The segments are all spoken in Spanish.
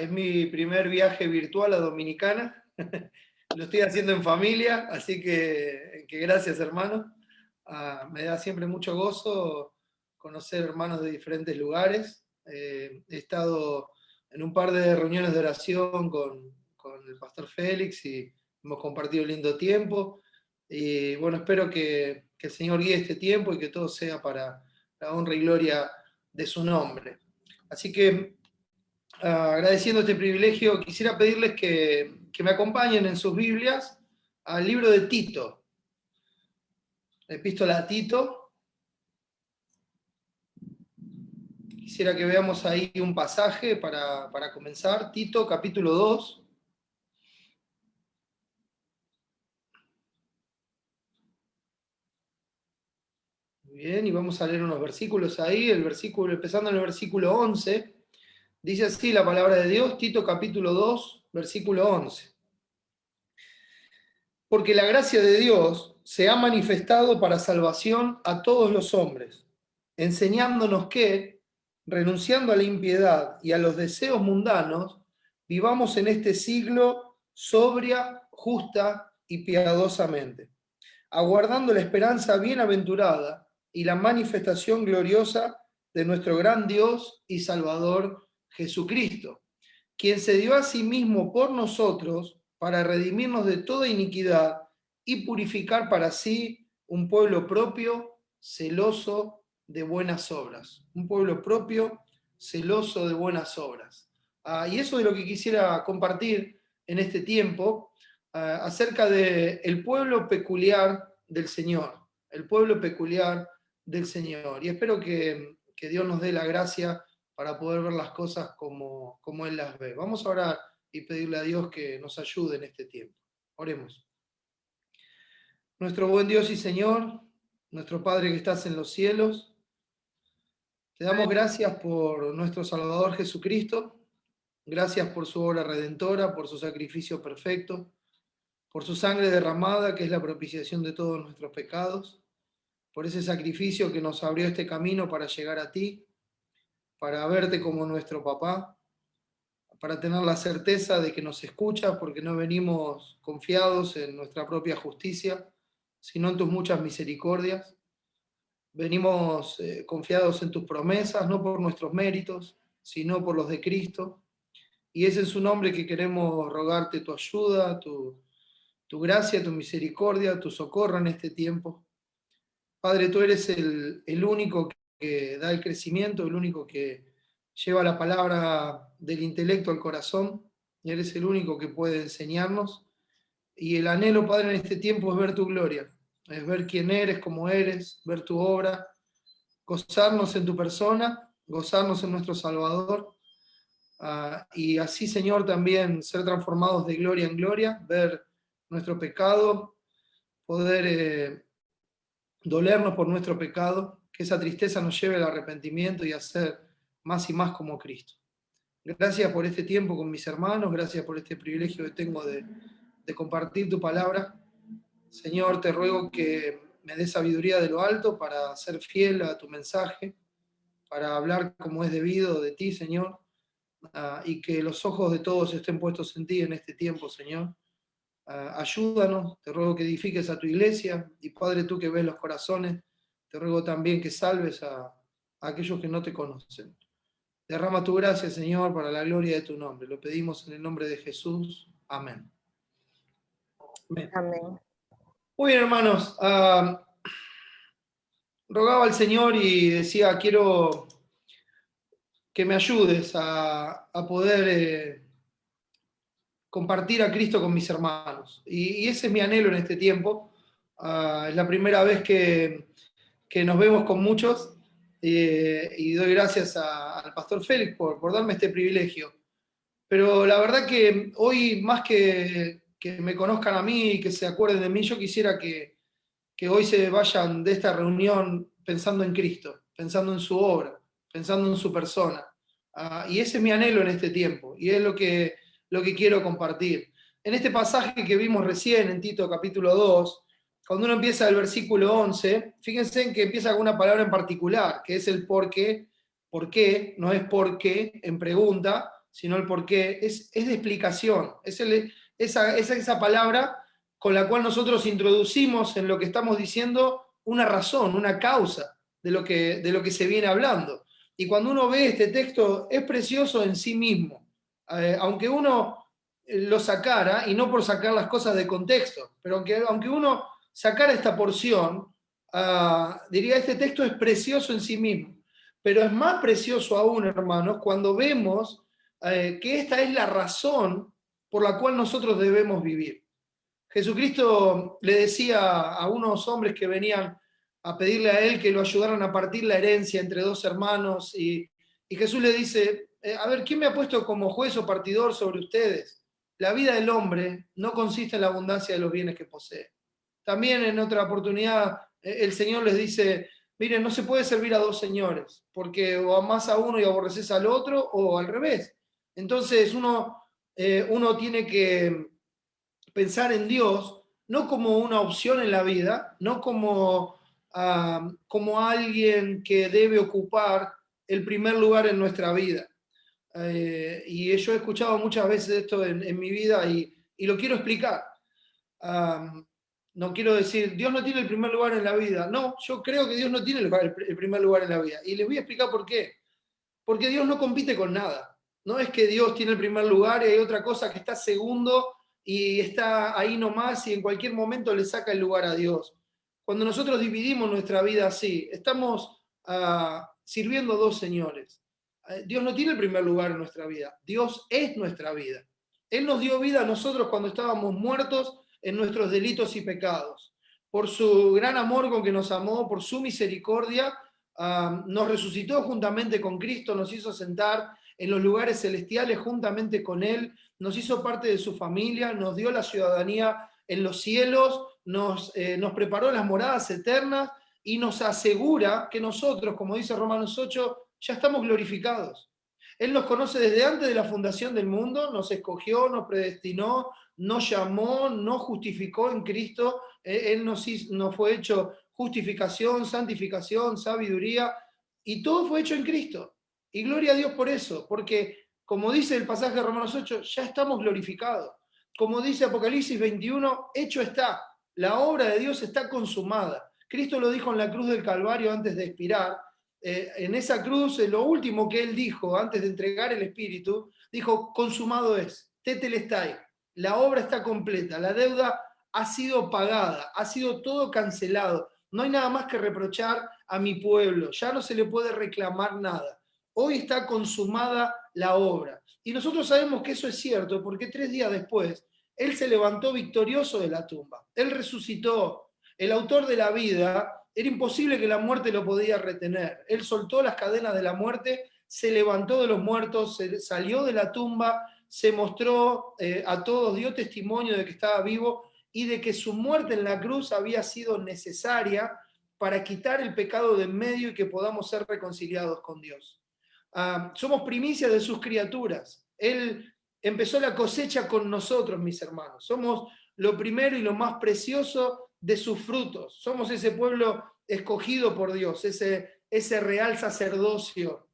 es mi primer viaje virtual a Dominicana. Lo estoy haciendo en familia, así que gracias, hermano. Me da siempre mucho gozo conocer hermanos de diferentes lugares. He estado en un par de reuniones de oración con el pastor Félix y hemos compartido un lindo tiempo. Y bueno, espero que el Señor guíe este tiempo y que todo sea para la honra y gloria de su nombre. Así que, agradeciendo este privilegio, quisiera pedirles que me acompañen en sus Biblias al libro de Tito, la epístola a Tito. Quisiera que veamos ahí un pasaje para comenzar. Tito, capítulo 2. Muy bien, y vamos a leer unos versículos ahí. Empezando en el versículo 11, dice así la palabra de Dios, Tito capítulo 2, versículo 11. Porque la gracia de Dios se ha manifestado para salvación a todos los hombres, enseñándonos que, renunciando a la impiedad y a los deseos mundanos, vivamos en este siglo sobria, justa y piadosamente, aguardando la esperanza bienaventurada y la manifestación gloriosa de nuestro gran Dios y Salvador Jesucristo, quien se dio a sí mismo por nosotros para redimirnos de toda iniquidad y purificar para sí un pueblo propio, celoso de buenas obras. Un pueblo propio, celoso de buenas obras. Y eso es lo que quisiera compartir en este tiempo, acerca del pueblo peculiar del Señor. El pueblo peculiar del Señor. Y espero que Dios nos dé la gracia para poder ver las cosas como Él las ve. Vamos a orar y pedirle a Dios que nos ayude en este tiempo. Oremos. Nuestro buen Dios y Señor, nuestro Padre que estás en los cielos, te damos gracias por nuestro Salvador Jesucristo, gracias por su obra redentora, por su sacrificio perfecto, por su sangre derramada, que es la propiciación de todos nuestros pecados, por ese sacrificio que nos abrió este camino para llegar a ti, para verte como nuestro papá, para tener la certeza de que nos escuchas, porque no venimos confiados en nuestra propia justicia, sino en tus muchas misericordias. Venimos confiados en tus promesas, no por nuestros méritos, sino por los de Cristo. Y es en su nombre que queremos rogarte tu ayuda, tu gracia, tu misericordia, tu socorro en este tiempo. Padre, tú eres el único que da el crecimiento, el único que lleva la palabra del intelecto al corazón, y eres el único que puede enseñarnos. Y el anhelo, Padre, en este tiempo es ver tu gloria, es ver quién eres, cómo eres, ver tu obra, gozarnos en tu persona, gozarnos en nuestro Salvador, y así, Señor, también ser transformados de gloria en gloria, ver nuestro pecado, poder dolernos por nuestro pecado, que esa tristeza nos lleve al arrepentimiento y a ser más y más como Cristo. Gracias por este tiempo con mis hermanos, gracias por este privilegio que tengo de compartir tu palabra. Señor, te ruego que me des sabiduría de lo alto para ser fiel a tu mensaje, para hablar como es debido de ti, Señor, y que los ojos de todos estén puestos en ti en este tiempo, Señor. Ayúdanos, te ruego que edifiques a tu iglesia, y Padre, tú que ves los corazones, te ruego también que salves a aquellos que no te conocen. Derrama tu gracia, Señor, para la gloria de tu nombre. Lo pedimos en el nombre de Jesús. Amén. Amén. Muy bien, hermanos. Rogaba al Señor y decía, quiero que me ayudes a poder compartir a Cristo con mis hermanos. Y ese es mi anhelo en este tiempo. Es la primera vez que nos vemos con muchos, y doy gracias al pastor Félix por darme este privilegio. Pero la verdad que hoy, más que me conozcan a mí y que se acuerden de mí, yo quisiera que hoy se vayan de esta reunión pensando en Cristo, pensando en su obra, pensando en su persona. Y ese es mi anhelo en este tiempo, y es lo que quiero compartir. En este pasaje que vimos recién, en Tito capítulo 2, cuando uno empieza el versículo 11, fíjense en que empieza con una palabra en particular, que es el por qué, no es por qué en pregunta, sino el por qué, es de explicación. Esa palabra con la cual nosotros introducimos en lo que estamos diciendo una razón, una causa de lo que se viene hablando. Y cuando uno ve este texto, es precioso en sí mismo. Aunque uno lo sacara, y no por sacar las cosas de contexto, pero aunque uno sacara esta porción, diría, este texto es precioso en sí mismo. Pero es más precioso aún, hermanos, cuando vemos que esta es la razón por la cual nosotros debemos vivir. Jesucristo le decía a unos hombres que venían a pedirle a él que lo ayudaran a partir la herencia entre dos hermanos, y Jesús le dice, a ver, ¿quién me ha puesto como juez o partidor sobre ustedes? La vida del hombre no consiste en la abundancia de los bienes que posee. También en otra oportunidad el Señor les dice, miren, no se puede servir a dos señores, porque o amás a uno y aborreces al otro, o al revés. Entonces uno tiene que pensar en Dios no como una opción en la vida, no como alguien que debe ocupar el primer lugar en nuestra vida. Y yo he escuchado muchas veces esto en mi vida y lo quiero explicar. No quiero decir, Dios no tiene el primer lugar en la vida. No, yo creo que Dios no tiene el primer lugar en la vida. Y les voy a explicar por qué. Porque Dios no compite con nada. No es que Dios tiene el primer lugar y hay otra cosa que está segundo y está ahí nomás y en cualquier momento le saca el lugar a Dios. Cuando nosotros dividimos nuestra vida así, estamos sirviendo a dos señores. Dios no tiene el primer lugar en nuestra vida. Dios es nuestra vida. Él nos dio vida a nosotros cuando estábamos muertos en nuestros delitos y pecados. Por su gran amor con que nos amó, por su misericordia, nos resucitó juntamente con Cristo, nos hizo sentar en los lugares celestiales juntamente con Él, nos hizo parte de su familia, nos dio la ciudadanía en los cielos, nos preparó las moradas eternas y nos asegura que nosotros, como dice Romanos 8, ya estamos glorificados. Él nos conoce desde antes de la fundación del mundo, nos escogió, nos predestinó, nos llamó, nos justificó en Cristo, Él nos fue hecho justificación, santificación, sabiduría, y todo fue hecho en Cristo. Y gloria a Dios por eso, porque como dice el pasaje de Romanos 8, ya estamos glorificados. Como dice Apocalipsis 21, hecho está, la obra de Dios está consumada. Cristo lo dijo en la cruz del Calvario antes de expirar. En esa cruz, lo último que él dijo antes de entregar el Espíritu, dijo, consumado es, tetelestai, la obra está completa, la deuda ha sido pagada, ha sido todo cancelado, no hay nada más que reprochar a mi pueblo, ya no se le puede reclamar nada. Hoy está consumada la obra. Y nosotros sabemos que eso es cierto porque 3 días después Él se levantó victorioso de la tumba. Él resucitó. El autor de la vida, era imposible que la muerte lo podía retener. Él soltó las cadenas de la muerte, se levantó de los muertos, salió de la tumba, se mostró a todos, dio testimonio de que estaba vivo y de que su muerte en la cruz había sido necesaria para quitar el pecado de en medio y que podamos ser reconciliados con Dios. Somos primicias de sus criaturas. Él empezó la cosecha con nosotros, mis hermanos. Somos lo primero y lo más precioso de sus frutos. Somos ese pueblo escogido por Dios, ese real sacerdocio,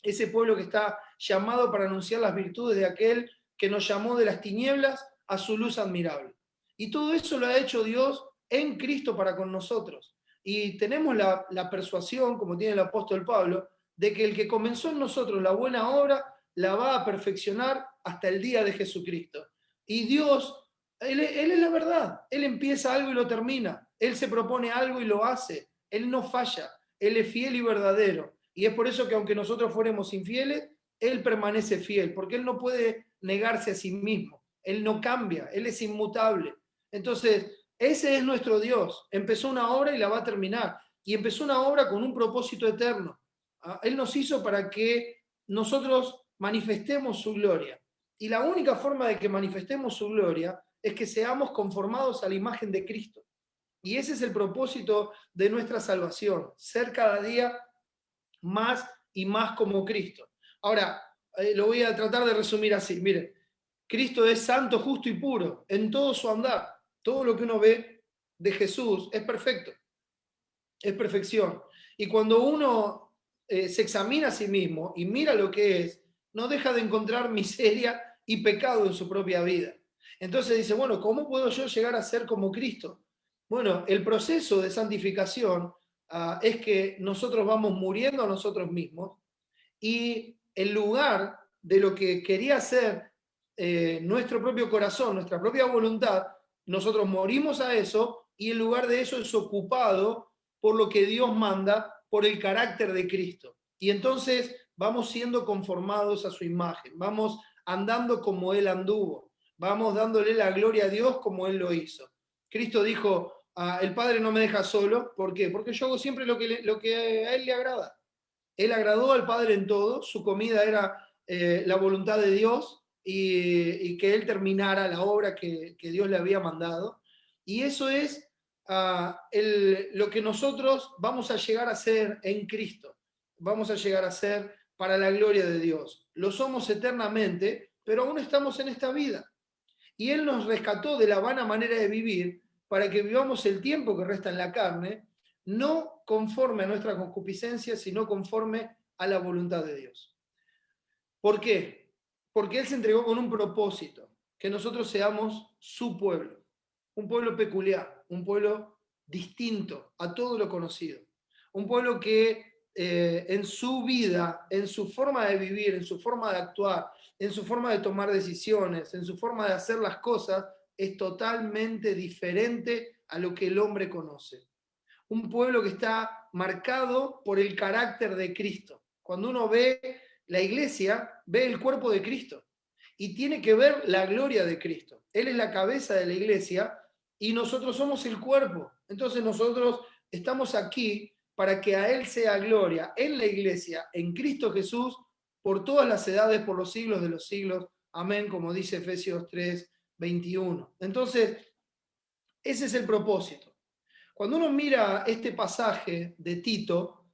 ese pueblo que está llamado para anunciar las virtudes de aquel que nos llamó de las tinieblas a su luz admirable. Y todo eso lo ha hecho Dios en Cristo para con nosotros. Y tenemos la persuasión, como tiene el apóstol Pablo, de que el que comenzó en nosotros la buena obra la va a perfeccionar hasta el día de Jesucristo. Y Dios, él es la verdad. Él empieza algo y lo termina. Él se propone algo y lo hace. Él no falla. Él es fiel y verdadero. Y es por eso que aunque nosotros fuéramos infieles, Él permanece fiel, porque Él no puede negarse a sí mismo. Él no cambia, Él es inmutable. Entonces, ese es nuestro Dios. Empezó una obra y la va a terminar. Y empezó una obra con un propósito eterno. Él nos hizo para que nosotros manifestemos su gloria. Y la única forma de que manifestemos su gloria es que seamos conformados a la imagen de Cristo. Y ese es el propósito de nuestra salvación, ser cada día más y más como Cristo. Ahora, lo voy a tratar de resumir así. Miren, Cristo es santo, justo y puro en todo su andar. Todo lo que uno ve de Jesús es perfecto, es perfección. Y cuando uno se examina a sí mismo y mira lo que es, no deja de encontrar miseria y pecado en su propia vida. Entonces dice, bueno, ¿cómo puedo yo llegar a ser como Cristo? Bueno, el proceso de santificación es que nosotros vamos muriendo a nosotros mismos y en lugar de lo que quería ser nuestro propio corazón, nuestra propia voluntad, nosotros morimos a eso y en lugar de eso es ocupado por lo que Dios manda, por el carácter de Cristo. Y entonces vamos siendo conformados a su imagen, vamos andando como Él anduvo, vamos dándole la gloria a Dios como Él lo hizo. Cristo dijo, el Padre no me deja solo, ¿por qué? Porque yo hago siempre lo que a Él le agrada. Él agradó al Padre en todo, su comida era la voluntad de Dios y que Él terminara la obra que Dios le había mandado. Y eso es lo que nosotros vamos a llegar a ser en Cristo, vamos a llegar a ser para la gloria de Dios. Lo somos eternamente, pero aún estamos en esta vida. Y Él nos rescató de la vana manera de vivir para que vivamos el tiempo que resta en la carne, no conforme a nuestra concupiscencia, sino conforme a la voluntad de Dios. ¿Por qué? Porque Él se entregó con un propósito, que nosotros seamos su pueblo, un pueblo peculiar, un pueblo distinto a todo lo conocido, un pueblo que en su vida, en su forma de vivir, en su forma de actuar, en su forma de tomar decisiones, en su forma de hacer las cosas, es totalmente diferente a lo que el hombre conoce. Un pueblo que está marcado por el carácter de Cristo. Cuando uno ve la iglesia, ve el cuerpo de Cristo y tiene que ver la gloria de Cristo. Él es la cabeza de la iglesia y nosotros somos el cuerpo. Entonces nosotros estamos aquí para que a Él sea gloria en la iglesia, en Cristo Jesús, por todas las edades, por los siglos de los siglos. Amén, como dice Efesios 3, 21. Entonces, ese es el propósito. Cuando uno mira este pasaje de Tito,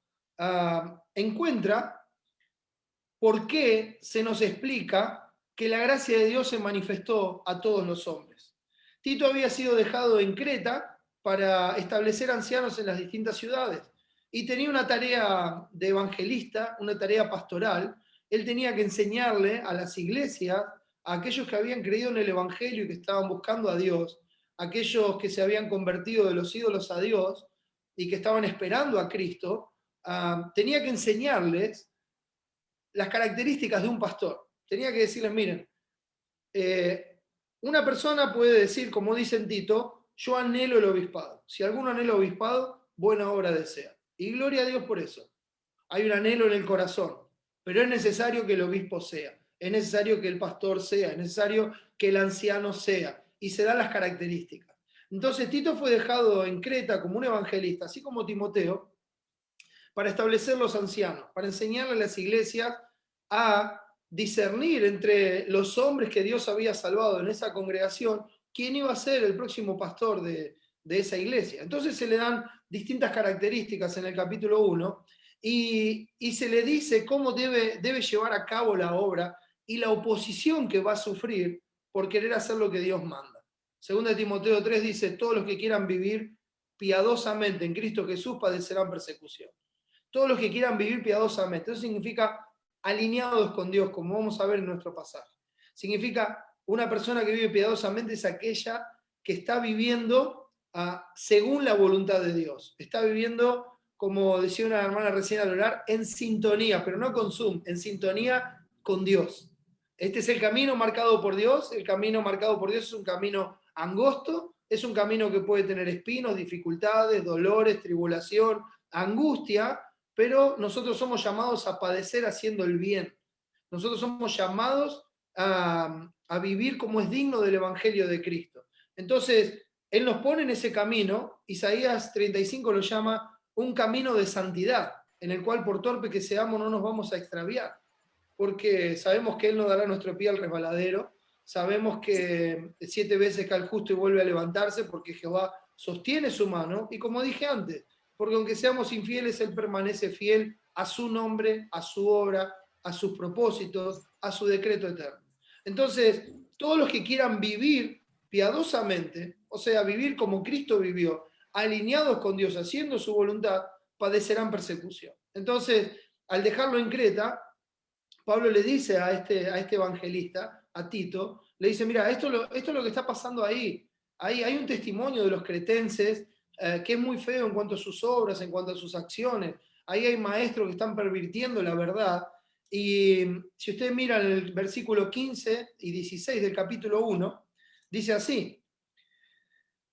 encuentra por qué se nos explica que la gracia de Dios se manifestó a todos los hombres. Tito había sido dejado en Creta para establecer ancianos en las distintas ciudades y tenía una tarea de evangelista, una tarea pastoral. Él tenía que enseñarle a las iglesias, a aquellos que habían creído en el Evangelio y que estaban buscando a Dios, aquellos que se habían convertido de los ídolos a Dios y que estaban esperando a Cristo, tenía que enseñarles las características de un pastor. Tenía que decirles, miren, una persona puede decir, como dice en Tito, yo anhelo el obispado. Si alguno anhela obispado, buena obra desea. Y gloria a Dios por eso. Hay un anhelo en el corazón, pero es necesario que el obispo sea, es necesario que el pastor sea, es necesario que el anciano sea, y se dan las características. Entonces Tito fue dejado en Creta como un evangelista, así como Timoteo, para establecer los ancianos, para enseñarle a las iglesias a discernir entre los hombres que Dios había salvado en esa congregación, quién iba a ser el próximo pastor de esa iglesia. Entonces se le dan distintas características en el capítulo 1 y se le dice cómo debe llevar a cabo la obra y la oposición que va a sufrir por querer hacer lo que Dios manda. Según Timoteo 3 dice, todos los que quieran vivir piadosamente en Cristo Jesús padecerán persecución. Todos los que quieran vivir piadosamente. Eso significa alineados con Dios, como vamos a ver en nuestro pasaje. Significa una persona que vive piadosamente es aquella que está viviendo según la voluntad de Dios. Está viviendo, como decía una hermana recién al orar, en sintonía, pero no con Zoom, en sintonía con Dios. Este es el camino marcado por Dios. El camino marcado por Dios es un camino angosto, es un camino que puede tener espinos, dificultades, dolores, tribulación, angustia, pero nosotros somos llamados a padecer haciendo el bien. Nosotros somos llamados a vivir como es digno del Evangelio de Cristo. Entonces, Él nos pone en ese camino. Isaías 35 lo llama un camino de santidad, en el cual por torpe que seamos no nos vamos a extraviar, porque sabemos que Él no dará nuestro pie al resbaladero, sabemos que 7 veces cae el justo y vuelve a levantarse, porque Jehová sostiene su mano, y como dije antes, porque aunque seamos infieles, Él permanece fiel a su nombre, a su obra, a sus propósitos, a su decreto eterno. Entonces, todos los que quieran vivir piadosamente, o sea, vivir como Cristo vivió, alineados con Dios, haciendo su voluntad, padecerán persecución. Entonces, al dejarlo en Creta, Pablo le dice a este evangelista, a Tito, le dice, mira, esto es lo que está pasando ahí. Ahí hay un testimonio de los cretenses que es muy feo en cuanto a sus obras, en cuanto a sus acciones. Ahí hay maestros que están pervirtiendo la verdad. Y si usted mira el versículo 15 y 16 del capítulo 1, dice así,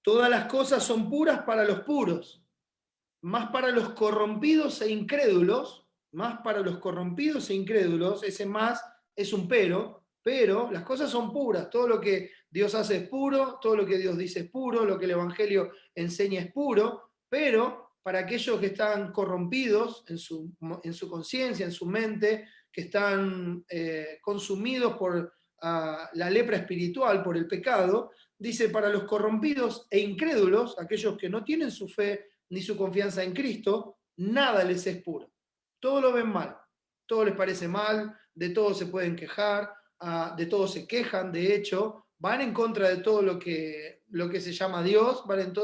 todas las cosas son puras para los puros, más para los corrompidos e incrédulos, más para los corrompidos e incrédulos, ese más es un pero las cosas son puras, todo lo que Dios hace es puro, todo lo que Dios dice es puro, lo que el Evangelio enseña es puro, pero para aquellos que están corrompidos en su conciencia, en su mente, que están consumidos por la lepra espiritual, por el pecado, dice, para los corrompidos e incrédulos, aquellos que no tienen su fe ni su confianza en Cristo, nada les es puro. Todo lo ven mal, todo les parece mal, de todo se pueden quejar, de todo se quejan, de hecho, van en contra de todo lo que se llama Dios, van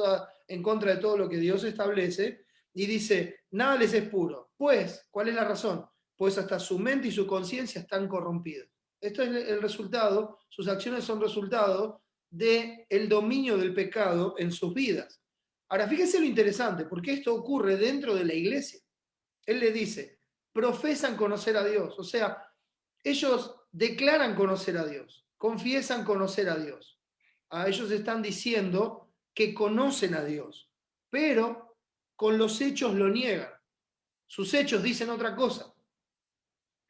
en contra de todo lo que Dios establece, y dice, nada les es puro. Pues, ¿cuál es la razón? Pues hasta su mente y su conciencia están corrompidas. Esto es el resultado, sus acciones son resultado del dominio del pecado en sus vidas. Ahora, fíjese lo interesante, porque esto ocurre dentro de la iglesia. Él le dice, profesan conocer a Dios, o sea, ellos declaran conocer a Dios, confiesan conocer a Dios. A ellos están diciendo que conocen a Dios, pero con los hechos lo niegan. Sus hechos dicen otra cosa.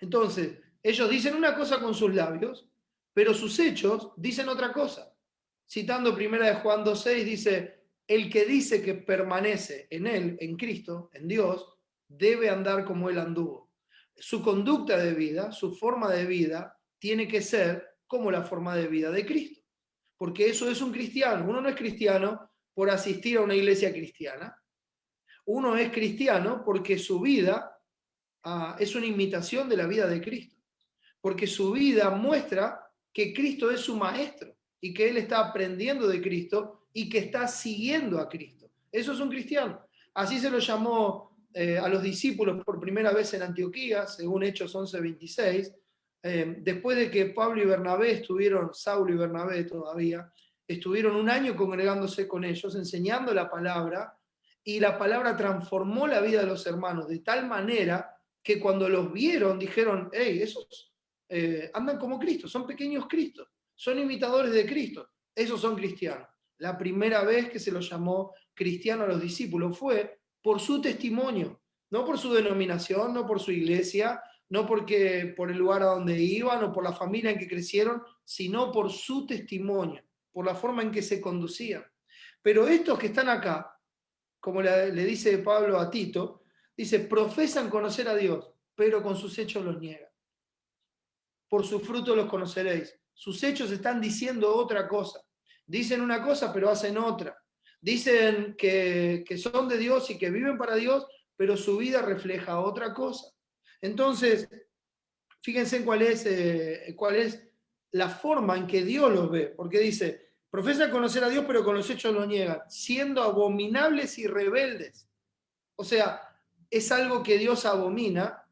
Entonces, ellos dicen una cosa con sus labios, pero sus hechos dicen otra cosa. Citando primera de Juan 2:6 dice, el que dice que permanece en él, en Cristo, en Dios, debe andar como él anduvo. Su conducta de vida, su forma de vida, tiene que ser como la forma de vida de Cristo. Porque eso es un cristiano. Uno no es cristiano por asistir a una iglesia cristiana. Uno es cristiano porque su vida es una imitación de la vida de Cristo, porque su vida muestra que Cristo es su maestro y que él está aprendiendo de Cristo y que está siguiendo a Cristo. Eso es un cristiano. Así se lo llamó a los discípulos por primera vez en Antioquía, según Hechos 11:26, después de que Pablo y Bernabé estuvieron, Saulo y Bernabé todavía, estuvieron un año congregándose con ellos, enseñando la palabra, y la palabra transformó la vida de los hermanos de tal manera que cuando los vieron dijeron, hey, esos andan como Cristo, son pequeños Cristos, son imitadores de Cristo, esos son cristianos. La primera vez que se los llamó cristiano a los discípulos fue por su testimonio, no por su denominación, no por su iglesia, no porque por el lugar a donde iban o por la familia en que crecieron, sino por su testimonio, por la forma en que se conducían. Pero estos que están acá, como le dice Pablo a Tito, dice, profesan conocer a Dios, pero con sus hechos los niegan. Por sus frutos los conoceréis. Sus hechos están diciendo otra cosa. Dicen una cosa, pero hacen otra. Dicen que son de Dios y que viven para Dios, pero su vida refleja otra cosa. Entonces, fíjense cuál es la forma en que Dios los ve, porque dice, profesan conocer a Dios, pero con los hechos lo niegan, siendo abominables y rebeldes. O sea, es algo que Dios abomina,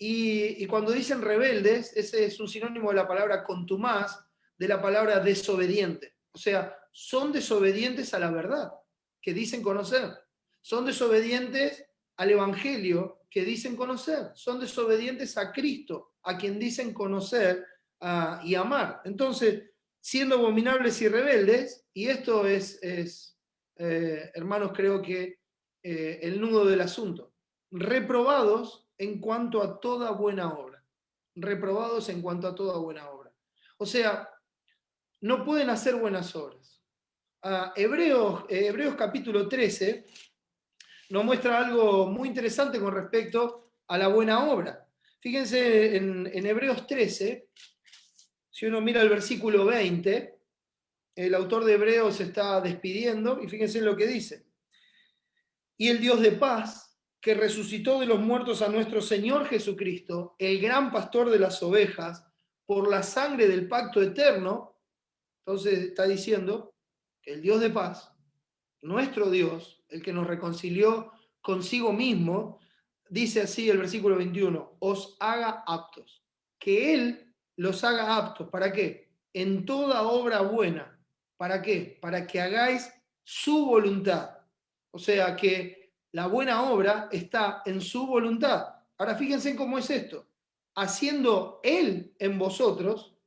y cuando dicen rebeldes, ese es un sinónimo de la palabra contumaz, de la palabra desobediente. O sea, son desobedientes a la verdad que dicen conocer. Son desobedientes al Evangelio que dicen conocer. Son desobedientes a Cristo, a quien dicen conocer y amar. Entonces, siendo abominables y rebeldes, y esto es hermanos, creo que el nudo del asunto, reprobados en cuanto a toda buena obra. Reprobados en cuanto a toda buena obra. O sea, no pueden hacer buenas obras. Hebreos capítulo 13 nos muestra algo muy interesante con respecto a la buena obra. Fíjense en Hebreos 13, si uno mira el versículo 20, el autor de Hebreos se está despidiendo y fíjense en lo que dice. Y el Dios de paz, que resucitó de los muertos a nuestro Señor Jesucristo, el gran pastor de las ovejas, por la sangre del pacto eterno. Entonces está diciendo que el Dios de paz, nuestro Dios, el que nos reconcilió consigo mismo, dice así el versículo 21, os haga aptos. que Él los haga aptos. ¿Para qué? En toda obra buena. ¿Para qué? Para que hagáis su voluntad. O sea que la buena obra está en su voluntad. Ahora fíjense cómo es esto. Haciendo Él en vosotros,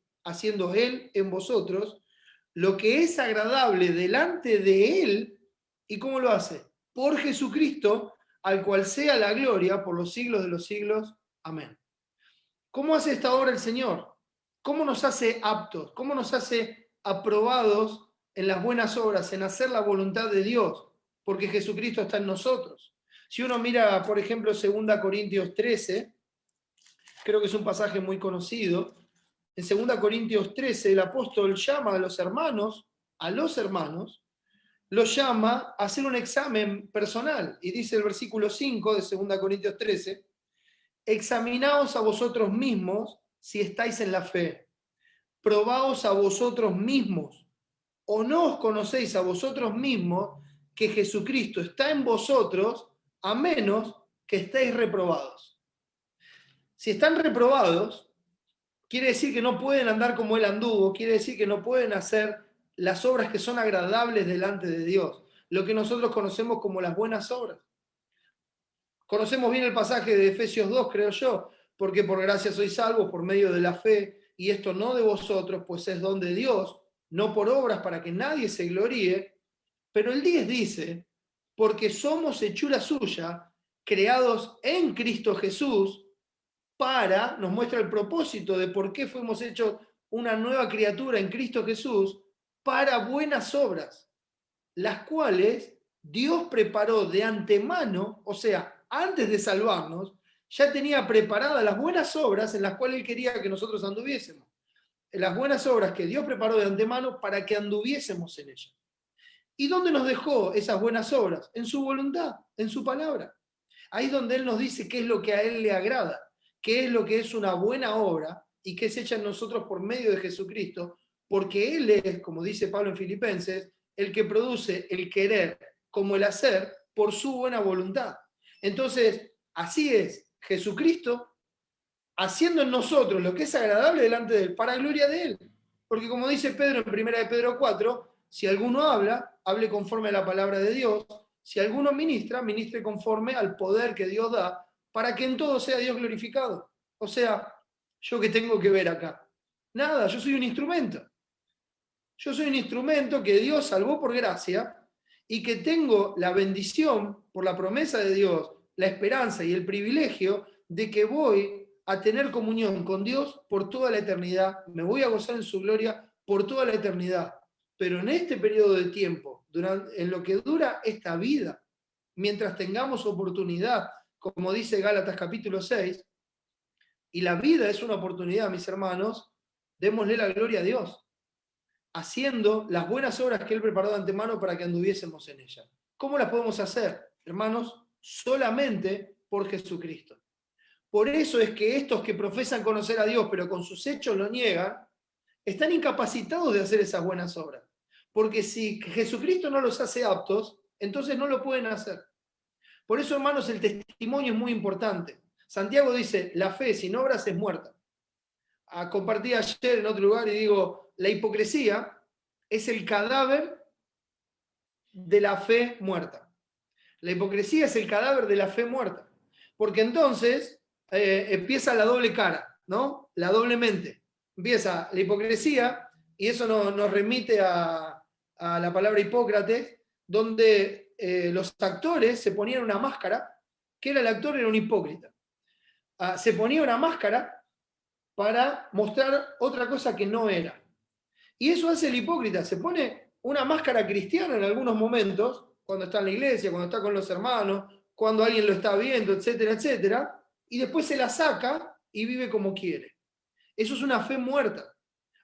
lo que es agradable delante de Él. ¿Y cómo lo hace? Por Jesucristo, al cual sea la gloria por los siglos de los siglos. Amén. ¿Cómo hace esta obra el Señor? ¿Cómo nos hace aptos? ¿Cómo nos hace aprobados en las buenas obras, en hacer la voluntad de Dios? Porque Jesucristo está en nosotros. Si uno mira, por ejemplo, 2 Corintios 13, creo que es un pasaje muy conocido. En 2 Corintios 13, el apóstol llama a los hermanos, los llama a hacer un examen personal. Y dice el versículo 5 de 2 Corintios 13, examinaos a vosotros mismos si estáis en la fe. Probaos a vosotros mismos. ¿O no os conocéis a vosotros mismos que Jesucristo está en vosotros, a menos que estéis reprobados? Si están reprobados, quiere decir que no pueden andar como Él anduvo, quiere decir que no pueden hacer las obras que son agradables delante de Dios, lo que nosotros conocemos como las buenas obras. Conocemos bien el pasaje de Efesios 2, creo yo, porque por gracia sois salvos por medio de la fe, y esto no de vosotros, pues es don de Dios, no por obras para que nadie se gloríe. Pero el 10 dice, porque somos hechura suya, creados en Cristo Jesús, nos muestra el propósito de por qué fuimos hechos una nueva criatura en Cristo Jesús, para buenas obras, las cuales Dios preparó de antemano, o sea, antes de salvarnos, ya tenía preparadas las buenas obras en las cuales Él quería que nosotros anduviésemos. Las buenas obras que Dios preparó de antemano para que anduviésemos en ellas. ¿Y dónde nos dejó esas buenas obras? En su voluntad, en su palabra. Ahí es donde Él nos dice qué es lo que a Él le agrada, qué es lo que es una buena obra y qué es hecha en nosotros por medio de Jesucristo, porque Él es, como dice Pablo en Filipenses, el que produce el querer como el hacer por su buena voluntad. Entonces, así es, Jesucristo haciendo en nosotros lo que es agradable delante de Él, para gloria de Él. Porque como dice Pedro en 1 de Pedro 4, si alguno habla, hable conforme a la palabra de Dios. Si alguno ministra, ministre conforme al poder que Dios da, para que en todo sea Dios glorificado. O sea, ¿yo qué tengo que ver acá? Nada, yo soy un instrumento. Yo soy un instrumento que Dios salvó por gracia y que tengo la bendición por la promesa de Dios, la esperanza y el privilegio de que voy a tener comunión con Dios por toda la eternidad. Me voy a gozar en su gloria por toda la eternidad. Pero en este periodo de tiempo, en lo que dura esta vida, mientras tengamos oportunidad, como dice Gálatas capítulo 6, y la vida es una oportunidad, mis hermanos, démosle la gloria a Dios, haciendo las buenas obras que Él preparó de antemano para que anduviésemos en ellas. ¿Cómo las podemos hacer, hermanos? Solamente por Jesucristo. Por eso es que estos que profesan conocer a Dios, pero con sus hechos lo niegan, están incapacitados de hacer esas buenas obras. Porque si Jesucristo no los hace aptos, entonces no lo pueden hacer. Por eso, hermanos, el testimonio es muy importante. Santiago dice, la fe sin obras es muerta. Compartí ayer en otro lugar y digo, la hipocresía es el cadáver de la fe muerta. La hipocresía es el cadáver de la fe muerta. Porque entonces empieza la doble cara, ¿no? La doble mente. Empieza la hipocresía, y eso nos remite a la palabra Hipócrates, donde los actores se ponían una máscara, que el actor era un hipócrita. Se ponía una máscara para mostrar otra cosa que no era. Y eso hace el hipócrita, se pone una máscara cristiana en algunos momentos, cuando está en la iglesia, cuando está con los hermanos, cuando alguien lo está viendo, etcétera, etcétera, y después se la saca y vive como quiere. Eso es una fe muerta,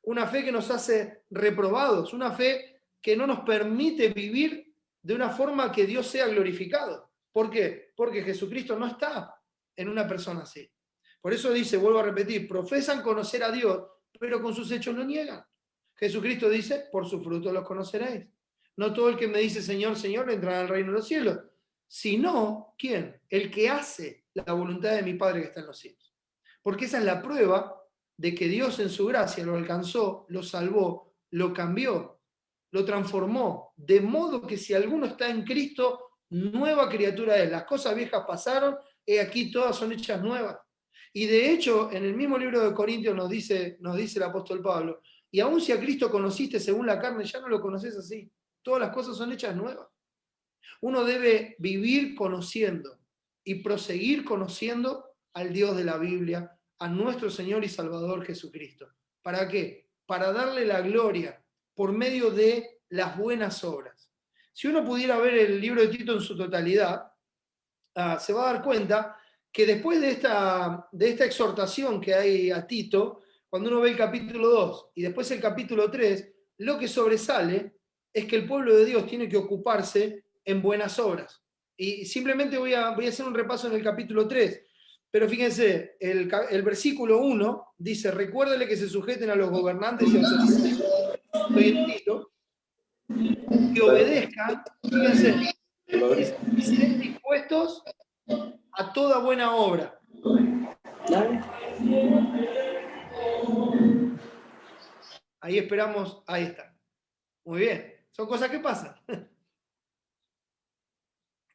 una fe que nos hace reprobados, una fe que no nos permite vivir de una forma que Dios sea glorificado. ¿Por qué? Porque Jesucristo no está en una persona así. Por eso dice, vuelvo a repetir, profesan conocer a Dios, pero con sus hechos lo niegan. Jesucristo dice, por sus frutos los conoceréis. No todo el que me dice Señor, Señor entrará al reino de los cielos, sino, ¿quién? El que hace la voluntad de mi Padre que está en los cielos. Porque esa es la prueba de que Dios en su gracia lo alcanzó, lo salvó, lo cambió, lo transformó, de modo que si alguno está en Cristo, nueva criatura es. Las cosas viejas pasaron, he aquí todas son hechas nuevas. Y de hecho, en el mismo libro de Corintios nos dice el apóstol Pablo, y aun si a Cristo conociste según la carne, ya no lo conoces así. Todas las cosas son hechas nuevas. Uno debe vivir conociendo y proseguir conociendo al Dios de la Biblia, a nuestro Señor y Salvador Jesucristo. ¿Para qué? Para darle la gloria por medio de las buenas obras. Si uno pudiera ver el libro de Tito en su totalidad, se va a dar cuenta que después de esta exhortación que hay a Tito, cuando uno ve el capítulo 2 y después el capítulo 3, lo que sobresale es que el pueblo de Dios tiene que ocuparse en buenas obras. Y simplemente voy a hacer un repaso en el capítulo 3, pero fíjense, el versículo 1 dice, recuérdale que se sujeten a los gobernantes y autoridades, estoy en Tito, que obedezcan, fíjense, dice, estén dispuestos a toda buena obra. Ahí esperamos, ahí está. Muy bien, son cosas que pasan.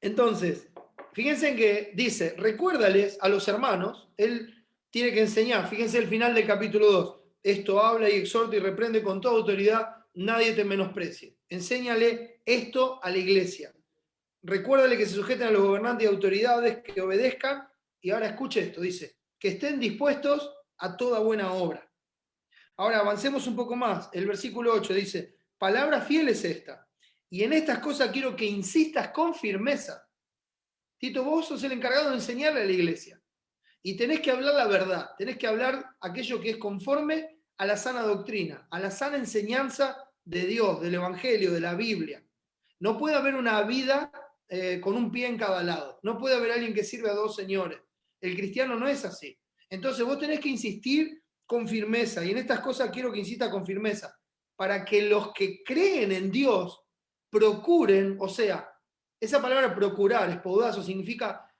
Entonces, fíjense en que dice, recuérdales a los hermanos, él tiene que enseñar, fíjense el final del capítulo 2, esto habla y exhorta y reprende con toda autoridad, nadie te menosprecie. Enséñale esto a la iglesia. Recuérdale que se sujeten a los gobernantes y autoridades, que obedezcan, y ahora escuche esto, dice, que estén dispuestos a toda buena obra. Ahora avancemos un poco más. El versículo 8 dice, palabra fiel es esta, y en estas cosas quiero que insistas con firmeza. Tito, vos sos el encargado de enseñarle a la iglesia, y tenés que hablar la verdad, tenés que hablar aquello que es conforme a la sana doctrina, a la sana enseñanza de Dios, del Evangelio, de la Biblia. No puede haber una vida con un pie en cada lado. No puede haber alguien que sirve a dos señores. El cristiano no es así. Entonces vos tenés que insistir con firmeza. Y en estas cosas quiero que insista con firmeza. Para que los que creen en Dios procuren, o sea, esa palabra procurar, espoudazo, significa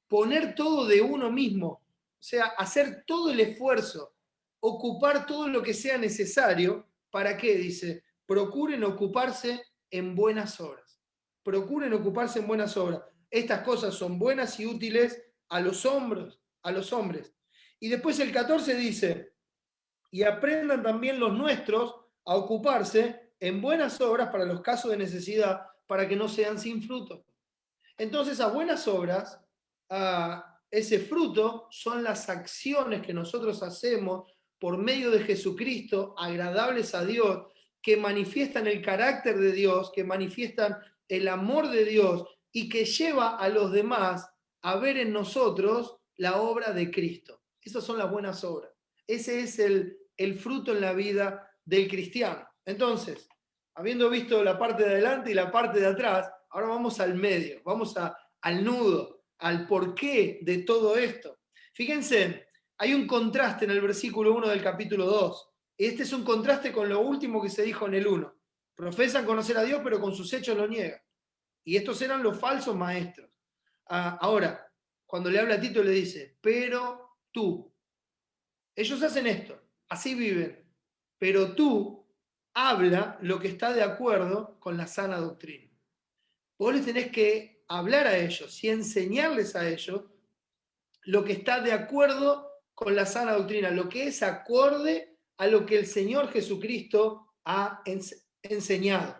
poner todo de uno mismo. O sea, hacer todo el esfuerzo, ocupar todo lo que sea necesario. ¿Para qué? Dice, procuren ocuparse en buenas obras. Procuren ocuparse en buenas obras. Estas cosas son buenas y útiles a los hombres. Y después el 14 dice, y aprendan también los nuestros a ocuparse en buenas obras para los casos de necesidad, para que no sean sin fruto. Entonces, a buenas obras, ese fruto son las acciones que nosotros hacemos por medio de Jesucristo, agradables a Dios, que manifiestan el carácter de Dios, que manifiestan el amor de Dios y que lleva a los demás a ver en nosotros la obra de Cristo. Esas son las buenas obras. Ese es el fruto en la vida del cristiano. Entonces, habiendo visto la parte de adelante y la parte de atrás, ahora vamos al medio, vamos al nudo, al porqué de todo esto. Fíjense, hay un contraste en el versículo 1 del capítulo 2. Este es un contraste con lo último que se dijo en el 1. Profesan conocer a Dios, pero con sus hechos lo niegan. Y estos eran los falsos maestros. Ahora, cuando le habla a Tito, le dice, pero tú. Ellos hacen esto, así viven. Pero tú habla lo que está de acuerdo con la sana doctrina. Vos les tenés que hablar a ellos y enseñarles a ellos lo que está de acuerdo con la sana doctrina, lo que es acorde a lo que el Señor Jesucristo ha enseñado.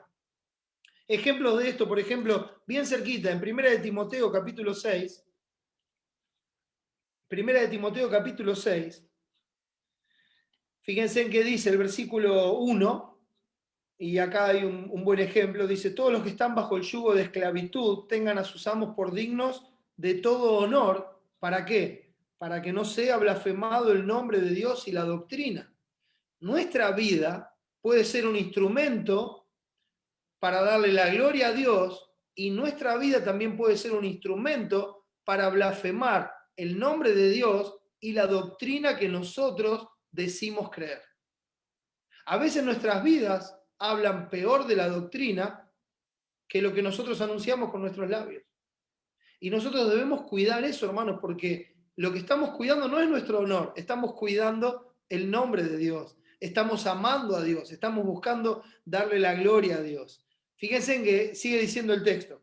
Ejemplos de esto, por ejemplo, bien cerquita, en 1 de Timoteo capítulo 6, 1 de Timoteo capítulo 6, fíjense en qué dice el versículo 1, y acá hay un buen ejemplo, dice, todos los que están bajo el yugo de esclavitud tengan a sus amos por dignos de todo honor. ¿Para qué? Para que no sea blasfemado el nombre de Dios y la doctrina. Nuestra vida puede ser un instrumento para darle la gloria a Dios y nuestra vida también puede ser un instrumento para blasfemar el nombre de Dios y la doctrina que nosotros decimos creer. A veces nuestras vidas hablan peor de la doctrina que lo que nosotros anunciamos con nuestros labios. Y nosotros debemos cuidar eso, hermanos, porque lo que estamos cuidando no es nuestro honor, estamos cuidando el nombre de Dios, estamos amando a Dios, estamos buscando darle la gloria a Dios. Fíjense en que sigue diciendo el texto,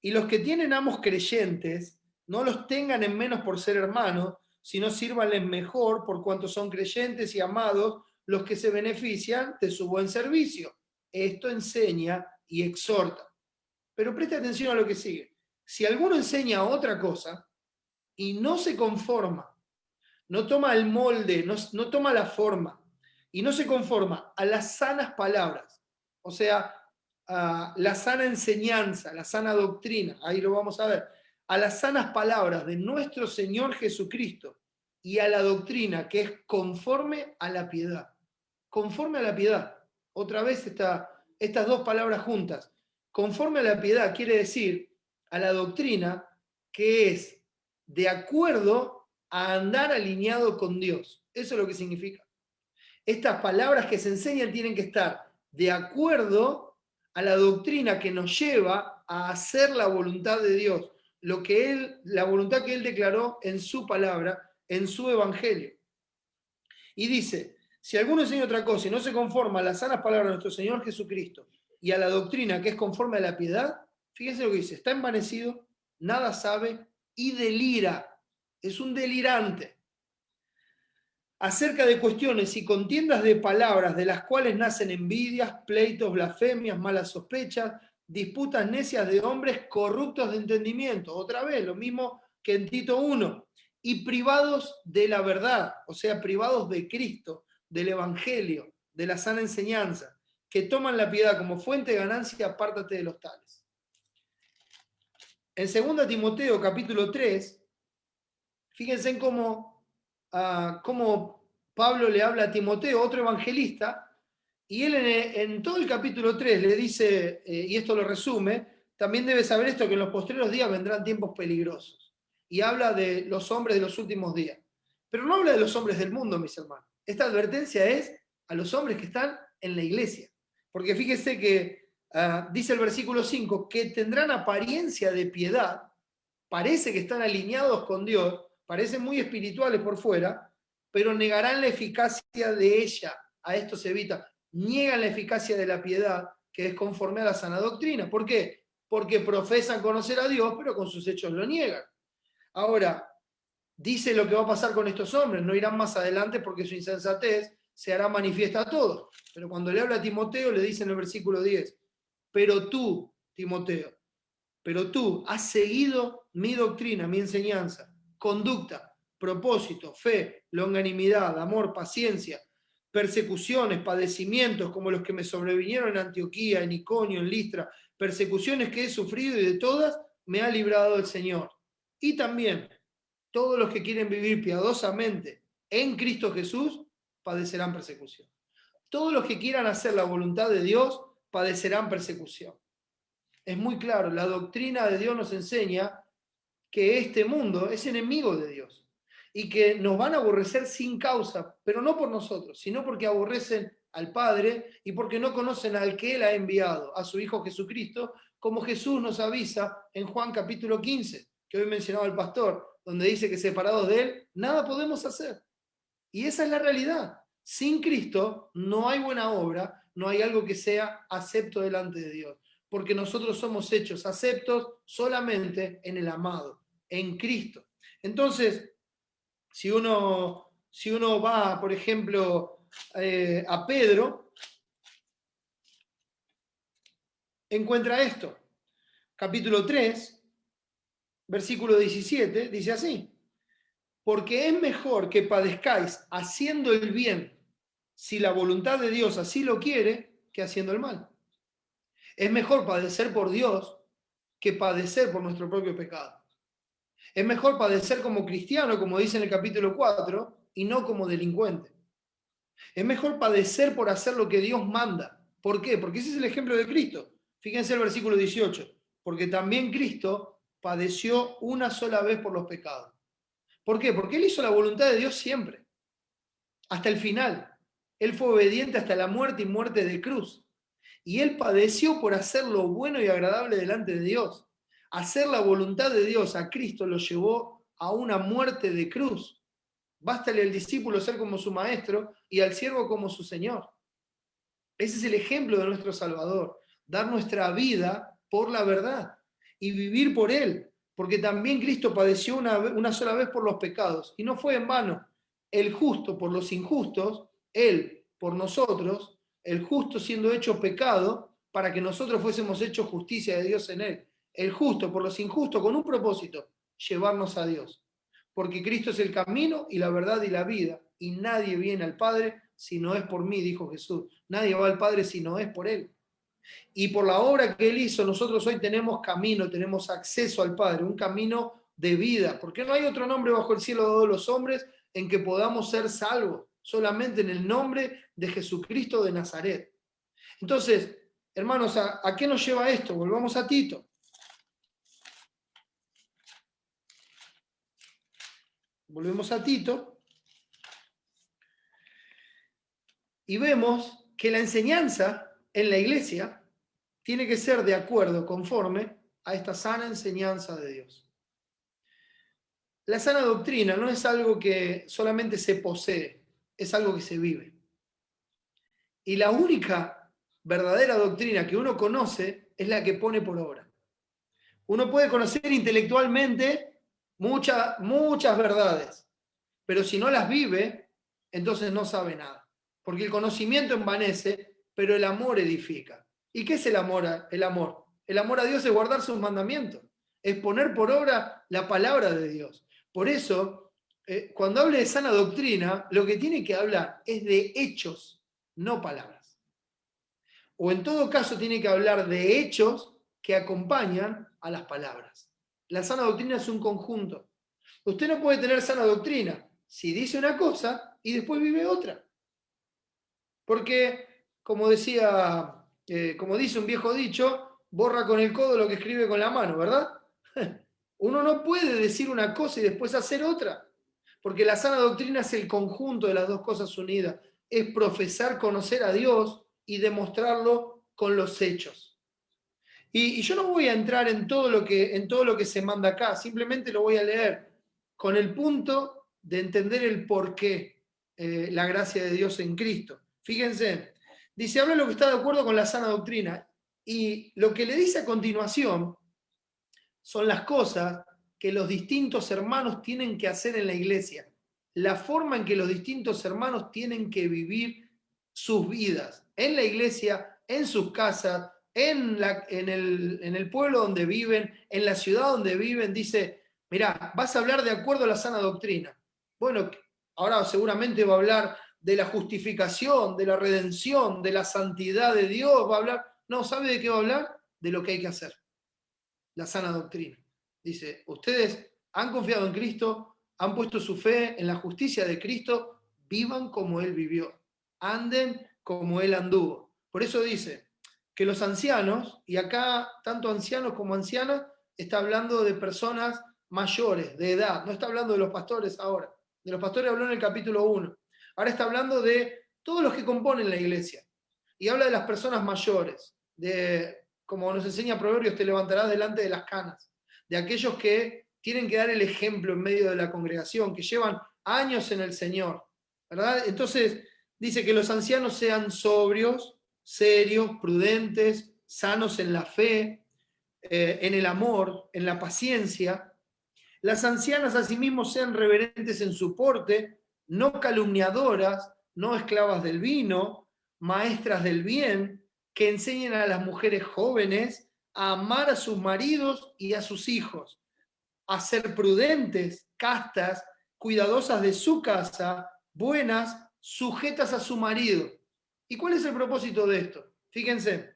y los que tienen amos creyentes, no los tengan en menos por ser hermanos, sino sírvanles mejor por cuanto son creyentes y amados los que se benefician de su buen servicio. Esto enseña y exhorta. Pero preste atención a lo que sigue. Si alguno enseña otra cosa y no se conforma, no toma el molde, no toma la forma y no se conforma a las sanas palabras, o sea, a la sana enseñanza, la sana doctrina, ahí lo vamos a ver, a las sanas palabras de nuestro Señor Jesucristo y a la doctrina que es conforme a la piedad. Conforme a la piedad. Otra vez estas dos palabras juntas. Conforme a la piedad quiere decir a la doctrina que es de acuerdo a andar alineado con Dios. Eso es lo que significa. Estas palabras que se enseñan tienen que estar de acuerdo a la doctrina que nos lleva a hacer la voluntad de Dios, la voluntad que Él declaró en su palabra, en su evangelio. Y dice, si alguno enseña otra cosa y no se conforma a las sanas palabras de nuestro Señor Jesucristo y a la doctrina que es conforme a la piedad, fíjense lo que dice, está envanecido, nada sabe y delira, es un delirante. Acerca de cuestiones y contiendas de palabras de las cuales nacen envidias, pleitos, blasfemias, malas sospechas, disputas necias de hombres corruptos de entendimiento. Otra vez, lo mismo que en Tito 1. Y privados de la verdad, o sea, privados de Cristo, del Evangelio, de la sana enseñanza, que toman la piedad como fuente de ganancia, apártate de los tales. En 2 Timoteo capítulo 3, fíjense en cómo Pablo le habla a Timoteo, otro evangelista, y él en todo el capítulo 3 le dice, y esto lo resume, también debes saber esto, que en los postreros días vendrán tiempos peligrosos. Y habla de los hombres de los últimos días. Pero no habla de los hombres del mundo, mis hermanos. Esta advertencia es a los hombres que están en la iglesia. Porque fíjese que dice el versículo 5, que tendrán apariencia de piedad, parece que están alineados con Dios, parecen muy espirituales por fuera, pero negarán la eficacia de ella. A esto se evita. Niegan la eficacia de la piedad, que es conforme a la sana doctrina. ¿Por qué? Porque profesan conocer a Dios, pero con sus hechos lo niegan. Ahora, dice lo que va a pasar con estos hombres, no irán más adelante porque su insensatez se hará manifiesta a todos. Pero cuando le habla a Timoteo, le dice en el versículo 10, pero tú, Timoteo, pero tú has seguido mi doctrina, mi enseñanza, conducta, propósito, fe, longanimidad, amor, paciencia, persecuciones, padecimientos como los que me sobrevinieron en Antioquía, en Iconio, en Listra, persecuciones que he sufrido y de todas me ha librado el Señor. Y también todos los que quieren vivir piadosamente en Cristo Jesús padecerán persecución. Todos los que quieran hacer la voluntad de Dios padecerán persecución. Es muy claro, la doctrina de Dios nos enseña que este mundo es enemigo de Dios y que nos van a aborrecer sin causa, pero no por nosotros, sino porque aborrecen al Padre y porque no conocen al que Él ha enviado, a su Hijo Jesucristo, como Jesús nos avisa en Juan capítulo 15, que hoy mencionaba el pastor, donde dice que separados de Él, nada podemos hacer. Y esa es la realidad. Sin Cristo no hay buena obra, no hay algo que sea acepto delante de Dios, porque nosotros somos hechos aceptos solamente en el amado, en Cristo. Entonces, si uno va, por ejemplo, a Pedro, encuentra esto. Capítulo 3, versículo 17, dice así, porque es mejor que padezcáis haciendo el bien, si la voluntad de Dios así lo quiere, que haciendo el mal. Es mejor padecer por Dios que padecer por nuestro propio pecado. Es mejor padecer como cristiano, como dice en el capítulo 4, y no como delincuente. Es mejor padecer por hacer lo que Dios manda. ¿Por qué? Porque ese es el ejemplo de Cristo. Fíjense el versículo 18. Porque también Cristo padeció una sola vez por los pecados. ¿Por qué? Porque Él hizo la voluntad de Dios siempre, hasta el final. Él fue obediente hasta la muerte y muerte de cruz. Y Él padeció por hacer lo bueno y agradable delante de Dios. Hacer la voluntad de Dios a Cristo lo llevó a una muerte de cruz. Bástale al discípulo ser como su maestro y al siervo como su señor. Ese es el ejemplo de nuestro Salvador, dar nuestra vida por la verdad y vivir por Él, porque también Cristo padeció una sola vez por los pecados, y no fue en vano. El justo por los injustos, Él por nosotros, el justo siendo hecho pecado, para que nosotros fuésemos hechos justicia de Dios en Él. El justo por los injustos, con un propósito, llevarnos a Dios. Porque Cristo es el camino y la verdad y la vida, y nadie viene al Padre si no es por mí, dijo Jesús. Nadie va al Padre si no es por Él. Y por la obra que Él hizo, nosotros hoy tenemos camino, tenemos acceso al Padre, un camino de vida, porque no hay otro nombre bajo el cielo dado a los hombres en que podamos ser salvos, solamente en el nombre de Jesucristo de Nazaret. Entonces, hermanos, ¿a qué nos lleva esto? Volvamos a Tito. Volvemos a Tito y vemos que la enseñanza en la iglesia tiene que ser de acuerdo, conforme a esta sana enseñanza de Dios. La sana doctrina no es algo que solamente se posee, es algo que se vive. Y la única verdadera doctrina que uno conoce es la que pone por obra. Uno puede conocer intelectualmente muchas verdades, pero si no las vive, entonces no sabe nada. Porque el conocimiento envanece, pero el amor edifica. ¿Y qué es el amor? El amor. El amor a Dios es guardar sus mandamientos, es poner por obra la palabra de Dios. Por eso, cuando hable de sana doctrina, lo que tiene que hablar es de hechos, no palabras. O en todo caso tiene que hablar de hechos que acompañan a las palabras. La sana doctrina es un conjunto. Usted no puede tener sana doctrina si dice una cosa y después vive otra. Porque, como decía, como dice un viejo dicho, borra con el codo lo que escribe con la mano, ¿verdad? Uno no puede decir una cosa y después hacer otra. Porque la sana doctrina es el conjunto de las dos cosas unidas. Es profesar conocer a Dios y demostrarlo con los hechos. Y yo no voy a entrar en todo lo que se manda acá, simplemente lo voy a leer con el punto de entender el porqué, la gracia de Dios en Cristo. Fíjense, dice, habla lo que está de acuerdo con la sana doctrina, y lo que le dice a continuación son las cosas que los distintos hermanos tienen que hacer en la iglesia, la forma en que los distintos hermanos tienen que vivir sus vidas, en la iglesia, en sus casas, en el pueblo donde viven, en la ciudad donde viven. Dice, mirá, vas a hablar de acuerdo a la sana doctrina. Bueno, ahora seguramente va a hablar de la justificación, de la redención, de la santidad de Dios, va a hablar, no, ¿sabe de qué va a hablar? De lo que hay que hacer, la sana doctrina. Dice, ustedes han confiado en Cristo, han puesto su fe en la justicia de Cristo, vivan como Él vivió, anden como Él anduvo. Por eso dice que los ancianos, y acá tanto ancianos como ancianas, está hablando de personas mayores, de edad, no está hablando de los pastores ahora. De los pastores habló en el capítulo 1. Ahora está hablando de todos los que componen la iglesia. Y habla de las personas mayores, de, como nos enseña Proverbios, te levantarás delante de las canas, de aquellos que tienen que dar el ejemplo en medio de la congregación, que llevan años en el Señor, ¿verdad? Entonces dice que los ancianos sean sobrios, serios, prudentes, sanos en la fe, en el amor, en la paciencia. Las ancianas asimismo sean reverentes en su porte, no calumniadoras, no esclavas del vino, maestras del bien, que enseñen a las mujeres jóvenes a amar a sus maridos y a sus hijos, a ser prudentes, castas, cuidadosas de su casa, buenas, sujetas a su marido. ¿Y cuál es el propósito de esto? Fíjense,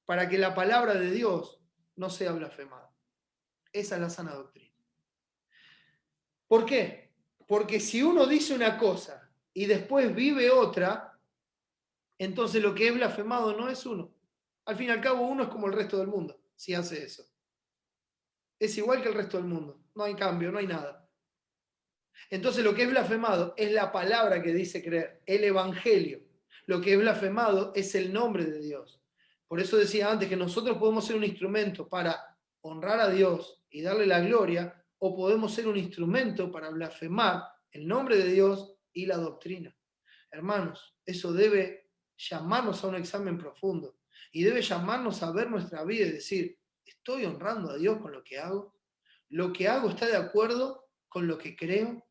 para que la palabra de Dios no sea blasfemada. Esa es la sana doctrina. ¿Por qué? Porque si uno dice una cosa y después vive otra, entonces lo que es blasfemado no es uno. Al fin y al cabo, uno es como el resto del mundo, si hace eso. Es igual que el resto del mundo. No hay cambio, no hay nada. Entonces lo que es blasfemado es la palabra que dice creer, el evangelio. Lo que es blasfemado es el nombre de Dios. Por eso decía antes que nosotros podemos ser un instrumento para honrar a Dios y darle la gloria, o podemos ser un instrumento para blasfemar el nombre de Dios y la doctrina. Hermanos, eso debe llamarnos a un examen profundo y debe llamarnos a ver nuestra vida y decir, ¿estoy honrando a Dios con lo que hago? ¿Lo que hago está de acuerdo con lo que creo?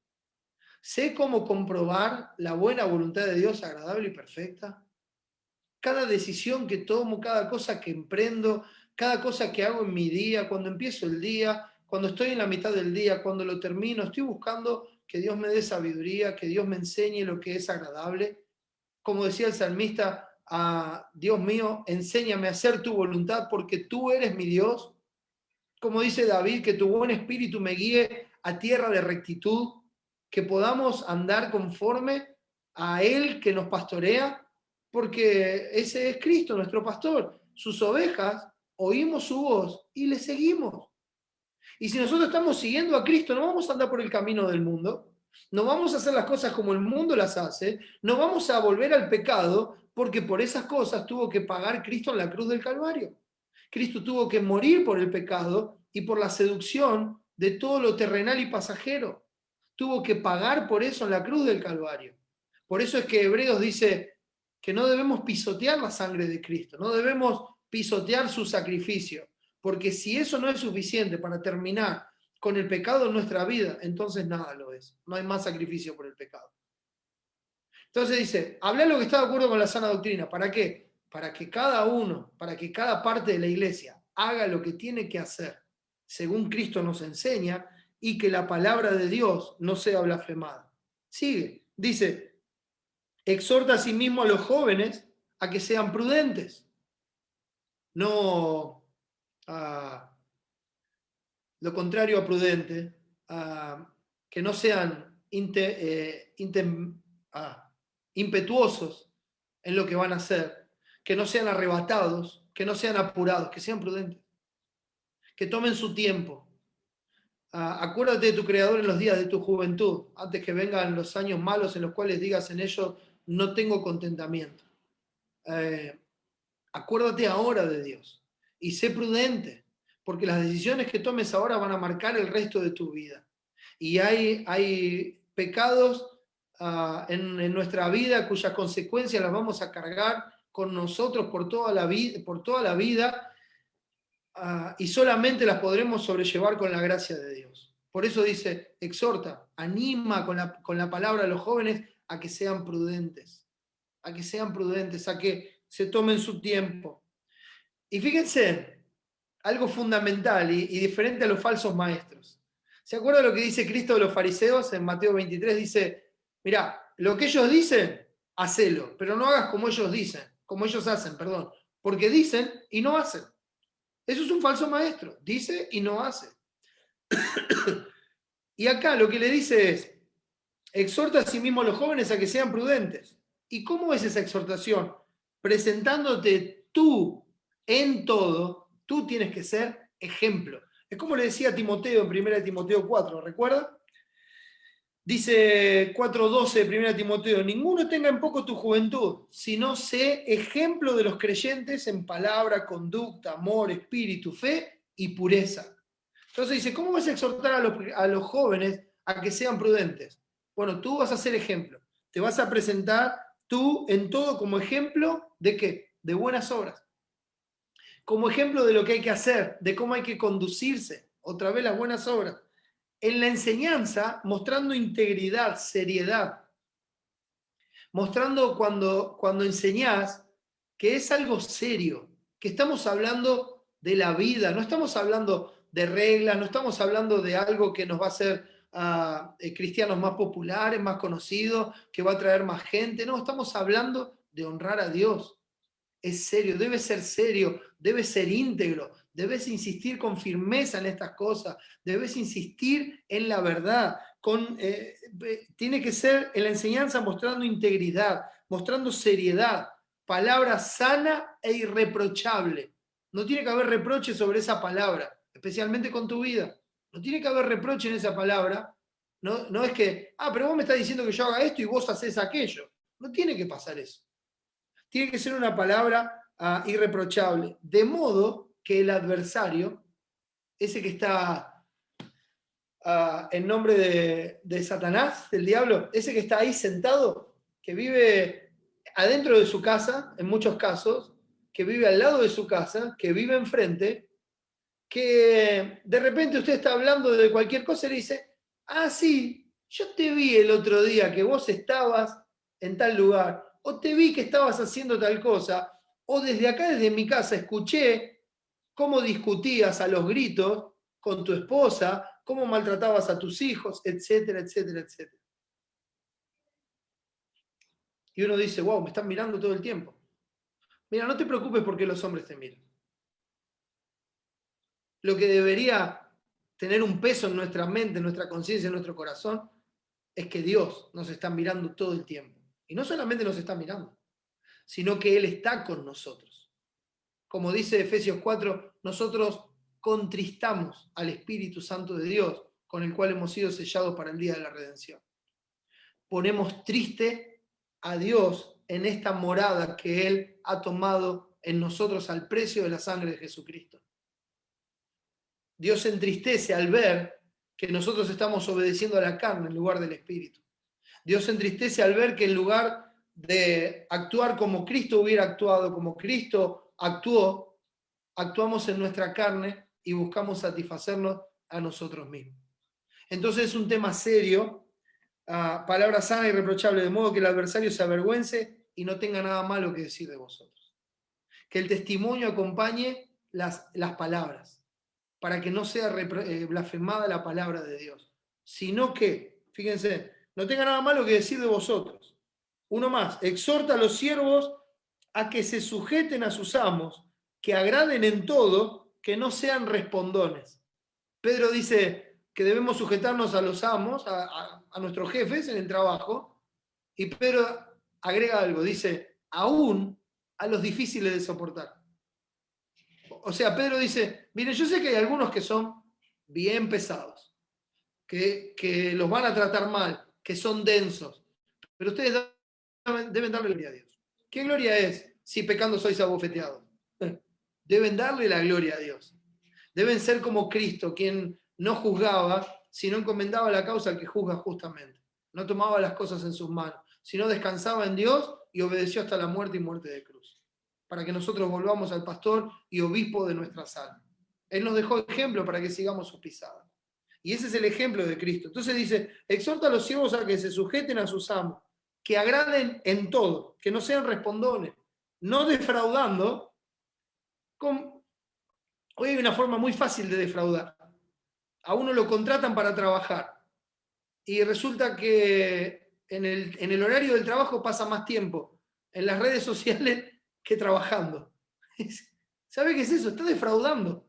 ¿Sé cómo comprobar la buena voluntad de Dios agradable y perfecta? Cada decisión que tomo, cada cosa que emprendo, cada cosa que hago en mi día, cuando empiezo el día, cuando estoy en la mitad del día, cuando lo termino, estoy buscando que Dios me dé sabiduría, que Dios me enseñe lo que es agradable. Como decía el salmista, Dios mío, enséñame a hacer tu voluntad porque tú eres mi Dios. Como dice David, que tu buen espíritu me guíe a tierra de rectitud, que podamos andar conforme a Él que nos pastorea, porque ese es Cristo, nuestro pastor. Sus ovejas, oímos su voz y le seguimos. Y si nosotros estamos siguiendo a Cristo, no vamos a andar por el camino del mundo, no vamos a hacer las cosas como el mundo las hace, no vamos a volver al pecado, porque por esas cosas tuvo que pagar Cristo en la cruz del Calvario. Cristo tuvo que morir por el pecado y por la seducción de todo lo terrenal y pasajero. Tuvo que pagar por eso en la cruz del Calvario. Por eso es que Hebreos dice que no debemos pisotear la sangre de Cristo, no debemos pisotear su sacrificio, porque si eso no es suficiente para terminar con el pecado en nuestra vida, entonces nada lo es. No hay más sacrificio por el pecado. Entonces dice, habla lo que está de acuerdo con la sana doctrina. ¿Para qué? Para que cada uno, para que cada parte de la iglesia haga lo que tiene que hacer, según Cristo nos enseña, y que la palabra de Dios no sea blasfemada. Sigue, dice, exhorta a sí mismo a los jóvenes a que sean prudentes. No lo contrario a prudente, que no sean impetuosos en lo que van a hacer, que no sean arrebatados, que no sean apurados, que sean prudentes, que tomen su tiempo. Acuérdate de tu Creador en los días de tu juventud, antes que vengan los años malos en los cuales digas en ellos, no tengo contentamiento. Acuérdate ahora de Dios y sé prudente, porque las decisiones que tomes ahora van a marcar el resto de tu vida. Y hay pecados en nuestra vida cuyas consecuencias las vamos a cargar con nosotros por toda la vida, y solamente las podremos sobrellevar con la gracia de Dios. Por eso dice, exhorta, anima con la palabra a los jóvenes a que sean prudentes, a que sean prudentes, a que se tomen su tiempo. Y fíjense, algo fundamental y diferente a los falsos maestros. ¿Se acuerdan lo que dice Cristo de los fariseos en Mateo 23? Dice, mirá, lo que ellos dicen, hacelo, pero no hagas como ellos dicen, como ellos hacen, perdón, porque dicen y no hacen. Eso es un falso maestro, dice y no hace. Y acá lo que le dice es, exhorta a sí mismo a los jóvenes a que sean prudentes. ¿Y cómo es esa exhortación? Presentándote tú en todo, tú tienes que ser ejemplo. Es como le decía a Timoteo en 1 Timoteo 4, ¿recuerda? Dice 4:12 de 1 Timoteo, ninguno tenga en poco tu juventud, sino sé ejemplo de los creyentes en palabra, conducta, amor, espíritu, fe y pureza. Entonces dice, ¿cómo vas a exhortar a los jóvenes a que sean prudentes? Bueno, tú vas a ser ejemplo. Te vas a presentar tú en todo como ejemplo de qué? De buenas obras. Como ejemplo de lo que hay que hacer, de cómo hay que conducirse. Otra vez las buenas obras. En la enseñanza, mostrando integridad, seriedad. Mostrando cuando enseñás que es algo serio, que estamos hablando de la vida, no estamos hablando de reglas, no estamos hablando de algo que nos va a hacer cristianos más populares, más conocidos, que va a traer más gente, no, estamos hablando de honrar a Dios. Es serio, debe ser íntegro, debes insistir con firmeza en estas cosas, debes insistir en la verdad, tiene que ser en la enseñanza mostrando integridad, mostrando seriedad, palabra sana e irreprochable. No tiene que haber reproche sobre esa palabra, especialmente con tu vida. No tiene que haber reproche en esa palabra. No es que, pero vos me estás diciendo que yo haga esto y vos haces aquello. No tiene que pasar eso. Tiene que ser una palabra irreprochable, de modo que el adversario, ese que está en nombre de Satanás, del diablo, ese que está ahí sentado, que vive adentro de su casa, en muchos casos, que vive al lado de su casa, que vive enfrente, que de repente usted está hablando de cualquier cosa y le dice, ah, sí, yo te vi el otro día que vos estabas en tal lugar, o te vi que estabas haciendo tal cosa, o desde acá, desde mi casa, escuché cómo discutías a los gritos con tu esposa, cómo maltratabas a tus hijos, etcétera, etcétera, etcétera. Y uno dice, wow, me están mirando todo el tiempo. Mira, no te preocupes porque los hombres te miran. Lo que debería tener un peso en nuestra mente, en nuestra conciencia, en nuestro corazón, es que Dios nos está mirando todo el tiempo. Y no solamente nos está mirando, sino que Él está con nosotros. Como dice Efesios 4, nosotros contristamos al Espíritu Santo de Dios, con el cual hemos sido sellados para el día de la redención. Ponemos triste a Dios en esta morada que Él ha tomado en nosotros al precio de la sangre de Jesucristo. Dios se entristece al ver que nosotros estamos obedeciendo a la carne en lugar del Espíritu. Dios se entristece al ver que en lugar de actuar como Cristo hubiera actuado, como Cristo actuó, actuamos en nuestra carne y buscamos satisfacernos a nosotros mismos. Entonces es un tema serio, palabra sana y irreprochable, de modo que el adversario se avergüence y no tenga nada malo que decir de vosotros. Que el testimonio acompañe las palabras, para que no sea blasfemada la palabra de Dios, sino que, fíjense, no tenga nada malo que decir de vosotros. Uno más, exhorta a los siervos a que se sujeten a sus amos, que agraden en todo, que no sean respondones. Pedro dice que debemos sujetarnos a los amos, a nuestros jefes en el trabajo, y Pedro agrega algo, dice, aún a los difíciles de soportar. O sea, Pedro dice, miren, yo sé que hay algunos que son bien pesados, que los van a tratar mal, que son densos, pero ustedes deben darle gloria a Dios. ¿Qué gloria es si pecando sois abofeteados? Deben darle la gloria a Dios. Deben ser como Cristo, quien no juzgaba, sino encomendaba la causa al que juzga justamente. No tomaba las cosas en sus manos, sino descansaba en Dios y obedeció hasta la muerte y muerte de cruz, para que nosotros volvamos al pastor y obispo de nuestras almas. Él nos dejó ejemplo para que sigamos sus pisadas. Y ese es el ejemplo de Cristo. Entonces dice, exhorta a los siervos a que se sujeten a sus amos, que agraden en todo, que no sean respondones, no defraudando. Hoy hay una forma muy fácil de defraudar. A uno lo contratan para trabajar y resulta que en el horario del trabajo pasa más tiempo en las redes sociales que trabajando. ¿Sabe qué es eso? Está defraudando.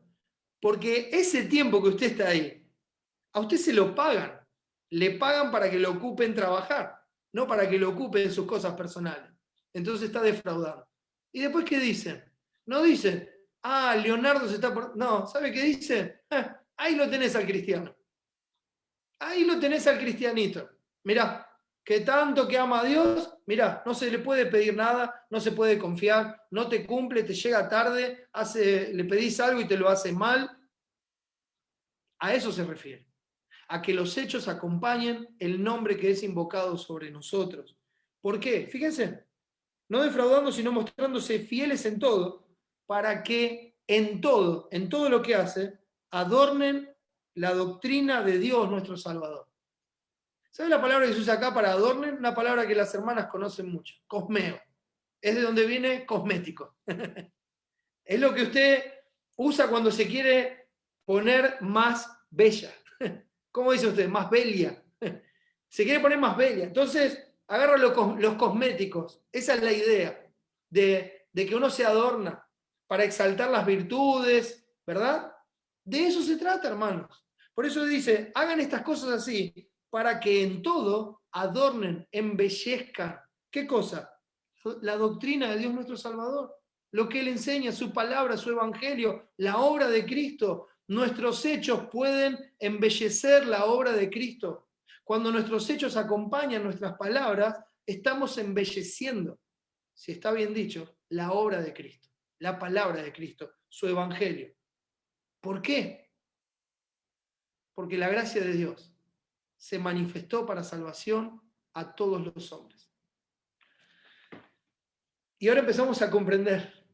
Porque ese tiempo que usted está ahí, a usted se lo pagan. Le pagan para que lo ocupe en trabajar, no para que lo ocupe en sus cosas personales. Entonces está defraudando. ¿Y después qué dicen? No dicen, ah, Leonardo se está por... No, ¿sabe qué dicen? Ahí lo tenés al cristiano. Ahí lo tenés al cristianito. Mirá, que tanto que ama a Dios, mirá, no se le puede pedir nada, no se puede confiar, no te cumple, te llega tarde, le pedís algo y te lo hace mal. A eso se refiere. A que los hechos acompañen el nombre que es invocado sobre nosotros. ¿Por qué? Fíjense, no defraudando, sino mostrándose fieles en todo, para que en todo lo que hace, adornen la doctrina de Dios nuestro Salvador. ¿Sabe la palabra que se usa acá para adornen? Una palabra que las hermanas conocen mucho, cosmeo. Es de donde viene cosmético. Es lo que usted usa cuando se quiere poner más bella. ¿Cómo dice usted? Más bella. Se quiere poner más bella. Entonces, agarra los cosméticos. Esa es la idea de que uno se adorna para exaltar las virtudes, ¿verdad? De eso se trata, hermanos. Por eso dice, hagan estas cosas así, para que en todo adornen, embellezcan. ¿Qué cosa? La doctrina de Dios nuestro Salvador. Lo que Él enseña, su palabra, su evangelio, la obra de Cristo. Nuestros hechos pueden embellecer la obra de Cristo. Cuando nuestros hechos acompañan nuestras palabras, estamos embelleciendo, si está bien dicho, la obra de Cristo, la palabra de Cristo, su evangelio. ¿Por qué? porque la gracia de Dios se manifestó para salvación a todos los hombres. Y ahora empezamos a comprender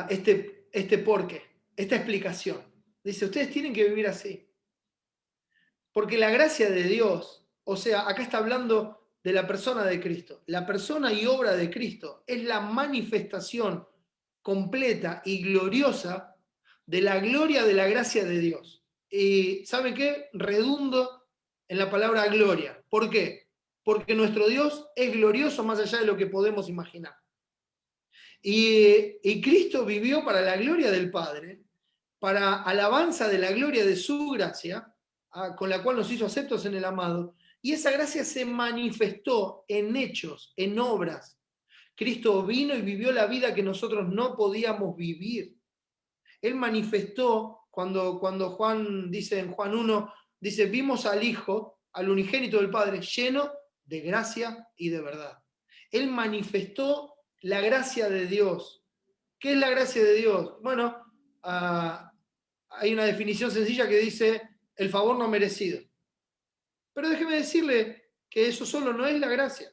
este porqué, esta explicación. Dice, ustedes tienen que vivir así. Porque la gracia de Dios, o sea, acá está hablando de la persona de Cristo. La persona y obra de Cristo es la manifestación completa y gloriosa de la gloria de la gracia de Dios. Y ¿saben qué? Redundo en la palabra gloria. ¿Por qué? Porque nuestro Dios es glorioso más allá de lo que podemos imaginar. Y Cristo vivió para la gloria del Padre, para alabanza de la gloria de su gracia, con la cual nos hizo aceptos en el amado, y esa gracia se manifestó en hechos, en obras. Cristo vino y vivió la vida que nosotros no podíamos vivir. Él manifestó, cuando Juan dice en Juan 1, dice, vimos al Hijo, al unigénito del Padre, lleno de gracia y de verdad. Él manifestó la gracia de Dios. ¿Qué es la gracia de Dios? Bueno, hay una definición sencilla que dice el favor no merecido. Pero déjeme decirle que eso solo no es la gracia.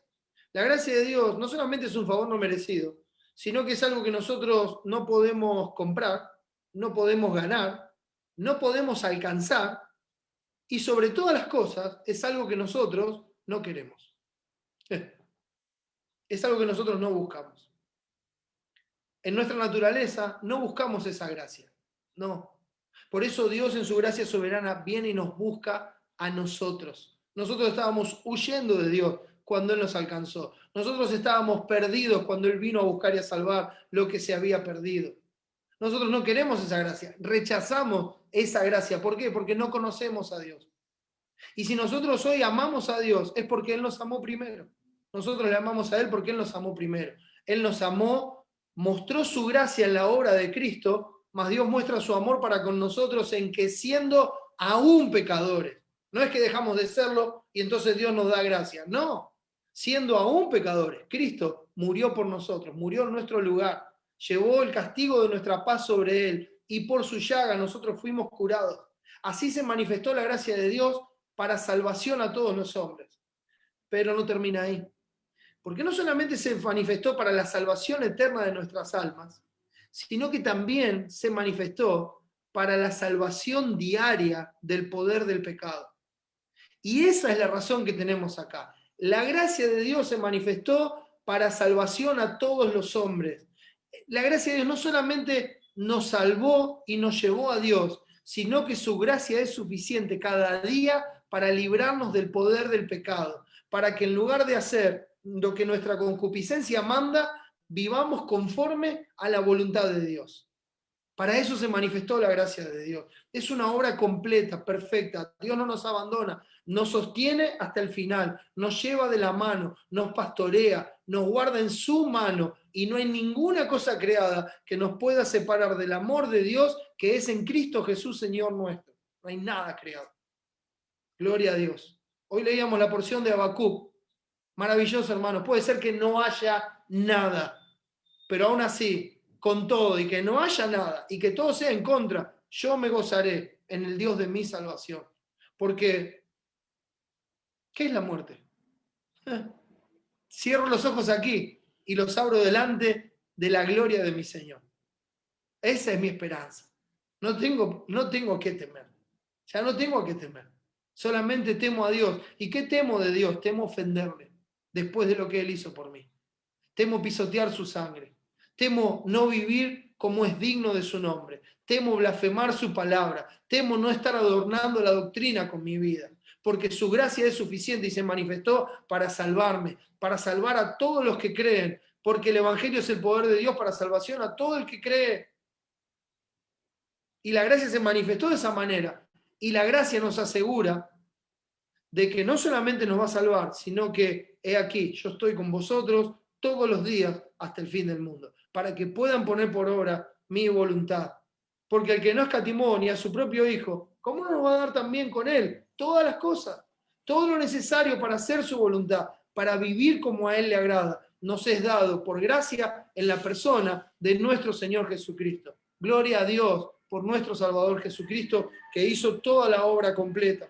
La gracia de Dios no solamente es un favor no merecido, sino que es algo que nosotros no podemos comprar, no podemos ganar, no podemos alcanzar, y sobre todas las cosas es algo que nosotros no queremos. Es algo que nosotros no buscamos. En nuestra naturaleza no buscamos esa gracia, no. Por eso Dios en su gracia soberana viene y nos busca a nosotros. Nosotros estábamos huyendo de Dios cuando Él nos alcanzó. Nosotros estábamos perdidos cuando Él vino a buscar y a salvar lo que se había perdido. Nosotros no queremos esa gracia, rechazamos esa gracia. ¿Por qué? Porque no conocemos a Dios. Y si nosotros hoy amamos a Dios, es porque Él nos amó primero. Nosotros le amamos a Él porque Él nos amó primero. Él nos amó, mostró su gracia en la obra de Cristo, mas Dios muestra su amor para con nosotros en que siendo aún pecadores, no es que dejamos de serlo y entonces Dios nos da gracia, no, siendo aún pecadores, Cristo murió por nosotros, murió en nuestro lugar, llevó el castigo de nuestra paz sobre Él y por su llaga nosotros fuimos curados. Así se manifestó la gracia de Dios para salvación a todos los hombres. Pero no termina ahí. Porque no solamente se manifestó para la salvación eterna de nuestras almas, sino que también se manifestó para la salvación diaria del poder del pecado. Y esa es la razón que tenemos acá. La gracia de Dios se manifestó para salvación a todos los hombres. La gracia de Dios no solamente nos salvó y nos llevó a Dios, sino que su gracia es suficiente cada día para librarnos del poder del pecado, para que en lugar de hacer lo que nuestra concupiscencia manda, vivamos conforme a la voluntad de Dios. Para eso se manifestó la gracia de Dios. Es una obra completa, perfecta. Dios no nos abandona, nos sostiene hasta el final, nos lleva de la mano, nos pastorea, nos guarda en su mano y no hay ninguna cosa creada que nos pueda separar del amor de Dios que es en Cristo Jesús, Señor nuestro. No hay nada creado. Gloria a Dios. Hoy leíamos la porción de Habacuc. Maravilloso, hermano. Puede ser que no haya nada, pero aún así, con todo y que no haya nada y que todo sea en contra, yo me gozaré en el Dios de mi salvación. Porque, ¿qué es la muerte? Cierro los ojos aquí y los abro delante de la gloria de mi Señor. Esa es mi esperanza. No tengo que temer. Ya no tengo que temer. Solamente temo a Dios. ¿Y qué temo de Dios? Temo ofenderle después de lo que Él hizo por mí. Temo pisotear su sangre. Temo no vivir como es digno de su nombre. Temo blasfemar su palabra. Temo no estar adornando la doctrina con mi vida. Porque su gracia es suficiente y se manifestó para salvarme, para salvar a todos los que creen. Porque el Evangelio es el poder de Dios para salvación a todo el que cree. Y la gracia se manifestó de esa manera. Y la gracia nos asegura de que no solamente nos va a salvar, sino que he aquí, yo estoy con vosotros todos los días hasta el fin del mundo, para que puedan poner por obra mi voluntad. Porque el que no escatimó ni a su propio Hijo, ¿cómo no nos va a dar también con Él todas las cosas? Todo lo necesario para hacer su voluntad, para vivir como a Él le agrada, nos es dado por gracia en la persona de nuestro Señor Jesucristo. Gloria a Dios por nuestro Salvador Jesucristo, que hizo toda la obra completa.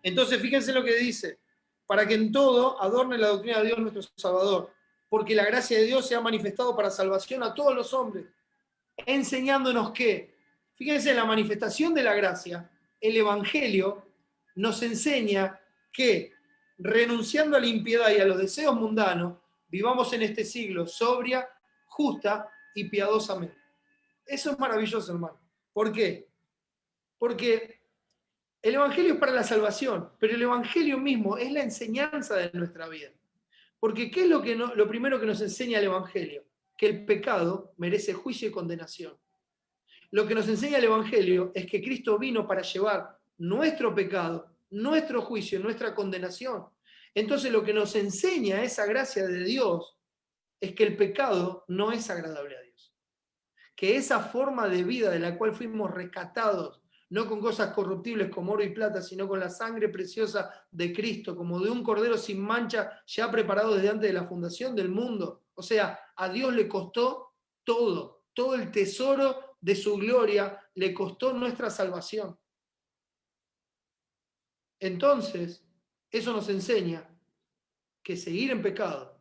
Entonces, fíjense lo que dice, para que en todo adorne la doctrina de Dios nuestro Salvador, porque la gracia de Dios se ha manifestado para salvación a todos los hombres, enseñándonos que, fíjense, en la manifestación de la gracia, el Evangelio nos enseña que, renunciando a la impiedad y a los deseos mundanos, vivamos en este siglo sobria, justa y piadosamente. Eso es maravilloso, hermano. ¿Por qué? Porque el Evangelio es para la salvación, pero el Evangelio mismo es la enseñanza de nuestra vida. Porque ¿qué es lo primero que nos enseña el Evangelio? Que el pecado merece juicio y condenación. Lo que nos enseña el Evangelio es que Cristo vino para llevar nuestro pecado, nuestro juicio, nuestra condenación. Entonces lo que nos enseña esa gracia de Dios es que el pecado no es agradable a Dios. Que esa forma de vida de la cual fuimos rescatados, no con cosas corruptibles como oro y plata, sino con la sangre preciosa de Cristo, como de un cordero sin mancha, ya preparado desde antes de la fundación del mundo. O sea, a Dios le costó todo el tesoro de su gloria, le costó nuestra salvación. Entonces, eso nos enseña que seguir en pecado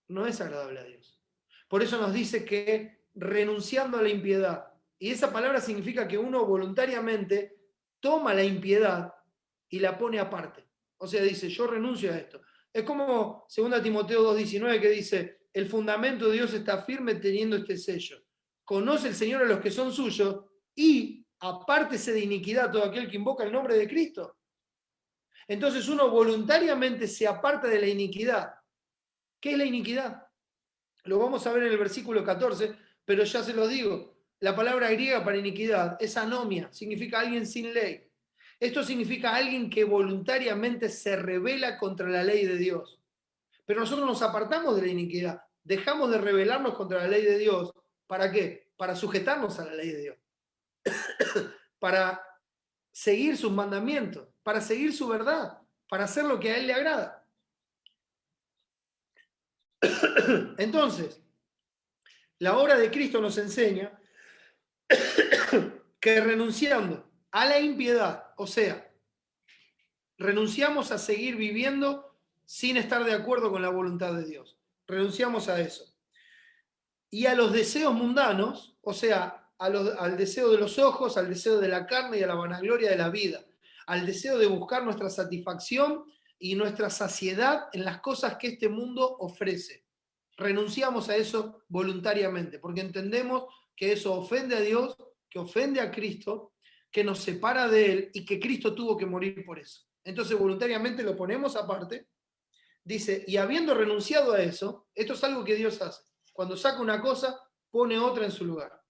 no es agradable a Dios. Por eso nos dice que renunciando a la impiedad, y esa palabra significa que uno voluntariamente toma la impiedad y la pone aparte. O sea, dice, yo renuncio a esto. Es como 2 Timoteo 2:19 que dice, el fundamento de Dios está firme teniendo este sello. Conoce el Señor a los que son suyos y apártese de iniquidad todo aquel que invoca el nombre de Cristo. Entonces uno voluntariamente se aparta de la iniquidad. ¿Qué es la iniquidad? Lo vamos a ver en el versículo 14, pero ya se lo digo. La palabra griega para iniquidad es anomia, significa alguien sin ley. Esto significa alguien que voluntariamente se rebela contra la ley de Dios. Pero nosotros nos apartamos de la iniquidad, dejamos de rebelarnos contra la ley de Dios. ¿Para qué? Para sujetarnos a la ley de Dios. Para seguir sus mandamientos, para seguir su verdad, para hacer lo que a Él le agrada. Entonces, la obra de Cristo nos enseña que renunciando a la impiedad, o sea, renunciamos a seguir viviendo sin estar de acuerdo con la voluntad de Dios. Renunciamos a eso. Y a los deseos mundanos, o sea, al deseo de los ojos, al deseo de la carne y a la vanagloria de la vida, al deseo de buscar nuestra satisfacción y nuestra saciedad en las cosas que este mundo ofrece. Renunciamos a eso voluntariamente, porque entendemos que eso ofende a Dios, que ofende a Cristo, que nos separa de Él y que Cristo tuvo que morir por eso. Entonces voluntariamente lo ponemos aparte. Dice, y habiendo renunciado a eso, esto es algo que Dios hace. Cuando saca una cosa, pone otra en su lugar.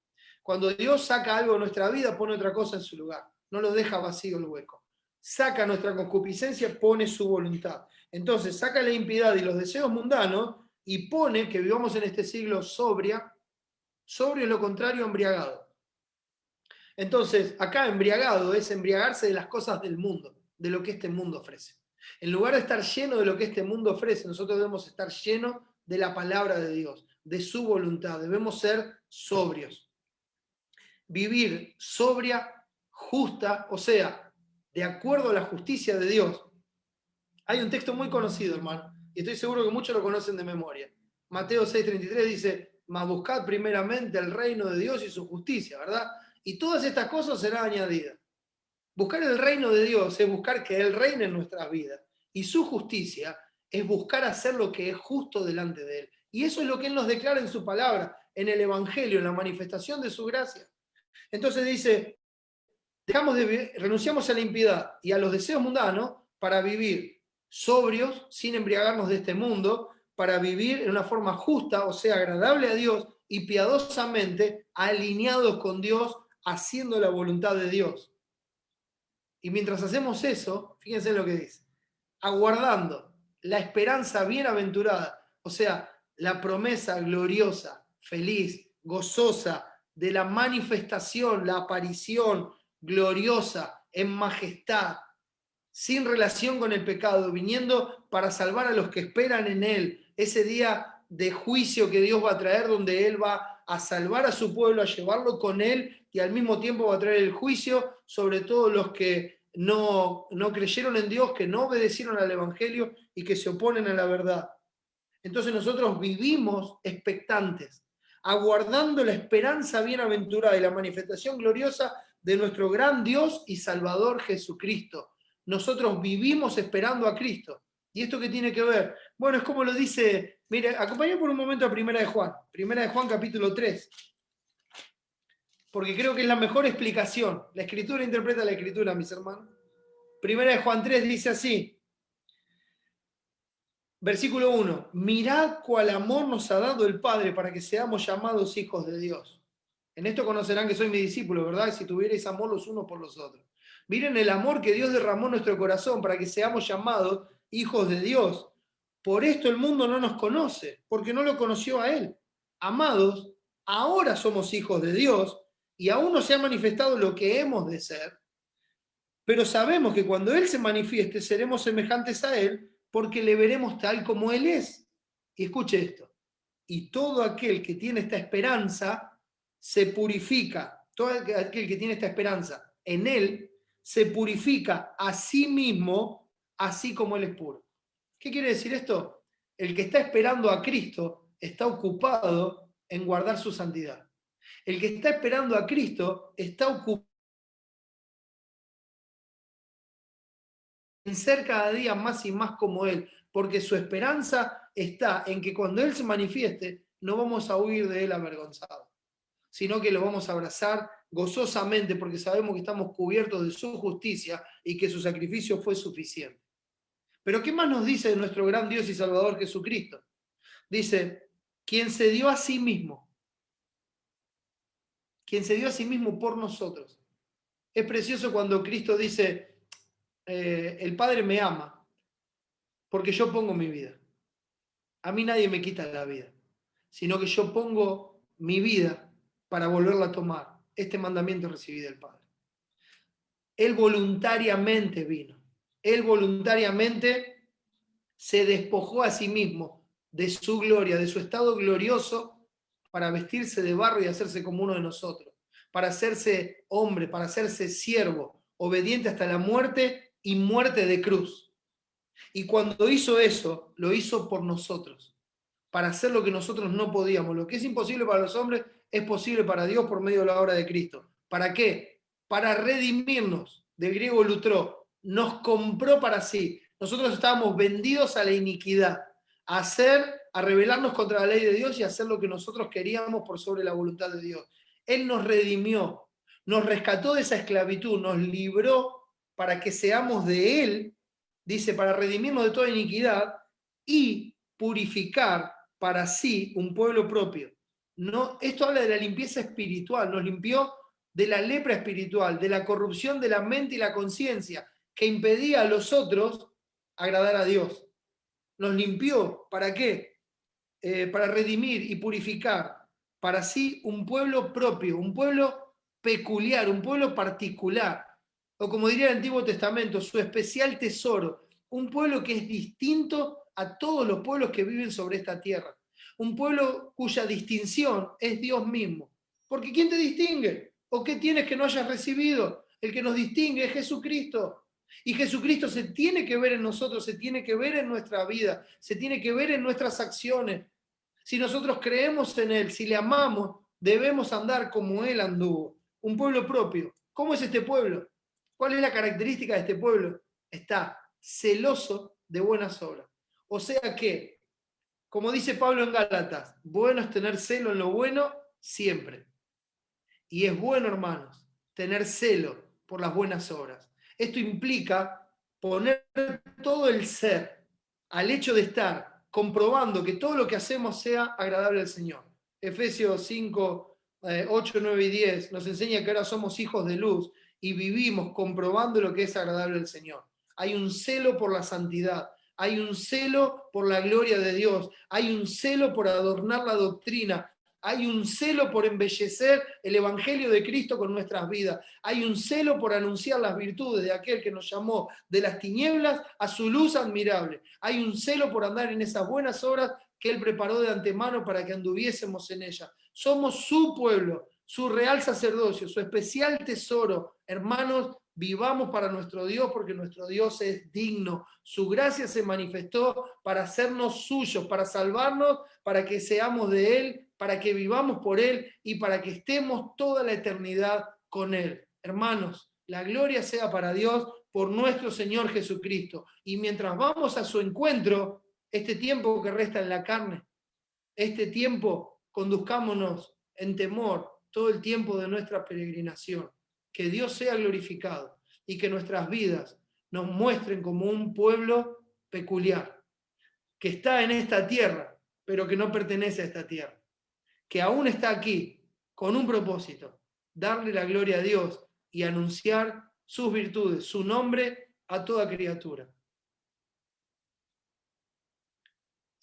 Cuando Dios saca algo de nuestra vida, pone otra cosa en su lugar. No lo deja vacío el hueco. Saca nuestra concupiscencia, pone su voluntad. Entonces saca la impiedad y los deseos mundanos y pone que vivamos en este siglo sobria. Sobrio es lo contrario a embriagado. Entonces, acá embriagado es embriagarse de las cosas del mundo, de lo que este mundo ofrece. En lugar de estar lleno de lo que este mundo ofrece, nosotros debemos estar llenos de la palabra de Dios, de su voluntad. Debemos ser sobrios. Vivir sobria, justa, o sea, de acuerdo a la justicia de Dios. Hay un texto muy conocido, hermano, y estoy seguro que muchos lo conocen de memoria. Mateo 6:33 dice, mas buscad primeramente el reino de Dios y su justicia, ¿verdad? Y todas estas cosas serán añadidas. Buscar el reino de Dios es buscar que Él reine en nuestras vidas. Y su justicia es buscar hacer lo que es justo delante de Él. Y eso es lo que Él nos declara en su palabra, en el Evangelio, en la manifestación de su gracia. Entonces dice, renunciamos a la impiedad y a los deseos mundanos para vivir sobrios, sin embriagarnos de este mundo, para vivir en una forma justa, o sea, agradable a Dios y piadosamente alineados con Dios, haciendo la voluntad de Dios. Y mientras hacemos eso, fíjense lo que dice, aguardando la esperanza bienaventurada, o sea, la promesa gloriosa, feliz, gozosa de la manifestación, la aparición gloriosa en majestad, sin relación con el pecado, viniendo para salvar a los que esperan en Él, ese día de juicio que Dios va a traer, donde Él va a salvar a su pueblo, a llevarlo con Él, y al mismo tiempo va a traer el juicio sobre todos los que no creyeron en Dios, que no obedecieron al Evangelio y que se oponen a la verdad. Entonces nosotros vivimos expectantes, aguardando la esperanza bienaventurada y la manifestación gloriosa de nuestro gran Dios y Salvador Jesucristo. Nosotros vivimos esperando a Cristo. ¿Y esto qué tiene que ver? Bueno, es como lo dice, mire, acompáñame por un momento a Primera de Juan capítulo 3, porque creo que es la mejor explicación. La Escritura interpreta la Escritura, mis hermanos. Primera de Juan 3 dice así, versículo 1, mirad cuál amor nos ha dado el Padre para que seamos llamados hijos de Dios. En esto conocerán que soy mi discípulo, ¿verdad? Si tuvierais amor los unos por los otros. Miren el amor que Dios derramó en nuestro corazón para que seamos llamados hijos de Dios. Por esto el mundo no nos conoce, porque no lo conoció a Él. Amados, ahora somos hijos de Dios y aún no se ha manifestado lo que hemos de ser, pero sabemos que cuando Él se manifieste seremos semejantes a Él porque le veremos tal como Él es. Y escuche esto, y todo aquel que tiene esta esperanza se purifica, todo aquel que tiene esta esperanza en Él se purifica a sí mismo, así como Él es puro. ¿Qué quiere decir esto? El que está esperando a Cristo está ocupado en guardar su santidad. El que está esperando a Cristo está ocupado en ser cada día más y más como Él, porque su esperanza está en que cuando Él se manifieste, no vamos a huir de Él avergonzados, sino que lo vamos a abrazar gozosamente porque sabemos que estamos cubiertos de su justicia y que su sacrificio fue suficiente. Pero ¿qué más nos dice de nuestro gran Dios y Salvador Jesucristo? Dice, quien se dio a sí mismo por nosotros. Es precioso cuando Cristo dice, el Padre me ama porque yo pongo mi vida. A mí nadie me quita la vida, sino que yo pongo mi vida para volverla a tomar. Este mandamiento recibí del Padre. Él voluntariamente vino. Él voluntariamente se despojó a sí mismo de su gloria, de su estado glorioso, para vestirse de barro y hacerse como uno de nosotros, para hacerse hombre, para hacerse siervo, obediente hasta la muerte y muerte de cruz. Y cuando hizo eso, lo hizo por nosotros, para hacer lo que nosotros no podíamos. Lo que es imposible para los hombres es posible para Dios por medio de la obra de Cristo. ¿Para qué? Para redimirnos, del griego lutró, nos compró para sí. Nosotros estábamos vendidos a la iniquidad, a rebelarnos contra la ley de Dios y a hacer lo que nosotros queríamos por sobre la voluntad de Dios. Él nos redimió, nos rescató de esa esclavitud, nos libró para que seamos de Él, dice, para redimirnos de toda iniquidad y purificar para sí un pueblo propio. No, esto habla de la limpieza espiritual, nos limpió de la lepra espiritual, de la corrupción de la mente y la conciencia, que impedía a los otros agradar a Dios. Nos limpió, ¿para qué? Para redimir y purificar para sí un pueblo propio, un pueblo peculiar, un pueblo particular, o como diría el Antiguo Testamento, su especial tesoro, un pueblo que es distinto a todos los pueblos que viven sobre esta tierra, un pueblo cuya distinción es Dios mismo. Porque ¿quién te distingue? ¿O qué tienes que no hayas recibido? El que nos distingue es Jesucristo. Y Jesucristo se tiene que ver en nosotros, se tiene que ver en nuestra vida, se tiene que ver en nuestras acciones. Si nosotros creemos en Él, si le amamos, debemos andar como Él anduvo. Un pueblo propio. ¿Cómo es este pueblo? ¿Cuál es la característica de este pueblo? Está celoso de buenas obras. O sea que, como dice Pablo en Gálatas, bueno es tener celo en lo bueno siempre. Y es bueno, hermanos, tener celo por las buenas obras. Esto implica poner todo el ser al hecho de estar comprobando que todo lo que hacemos sea agradable al Señor. Efesios 5, 8, 9 y 10 nos enseña que ahora somos hijos de luz y vivimos comprobando lo que es agradable al Señor. Hay un celo por la santidad, hay un celo por la gloria de Dios, hay un celo por adornar la doctrina, hay un celo por embellecer el Evangelio de Cristo con nuestras vidas. Hay un celo por anunciar las virtudes de aquel que nos llamó de las tinieblas a su luz admirable. Hay un celo por andar en esas buenas obras que Él preparó de antemano para que anduviésemos en ella. Somos su pueblo, su real sacerdocio, su especial tesoro. Hermanos, vivamos para nuestro Dios porque nuestro Dios es digno. Su gracia se manifestó para hacernos suyos, para salvarnos, para que seamos de Él, para que vivamos por Él y para que estemos toda la eternidad con Él. Hermanos, la gloria sea para Dios por nuestro Señor Jesucristo. Y mientras vamos a su encuentro, este tiempo que resta en la carne, este tiempo, conduzcámonos en temor todo el tiempo de nuestra peregrinación. Que Dios sea glorificado y que nuestras vidas nos muestren como un pueblo peculiar, que está en esta tierra, pero que no pertenece a esta tierra, que aún está aquí con un propósito, darle la gloria a Dios y anunciar sus virtudes, su nombre a toda criatura.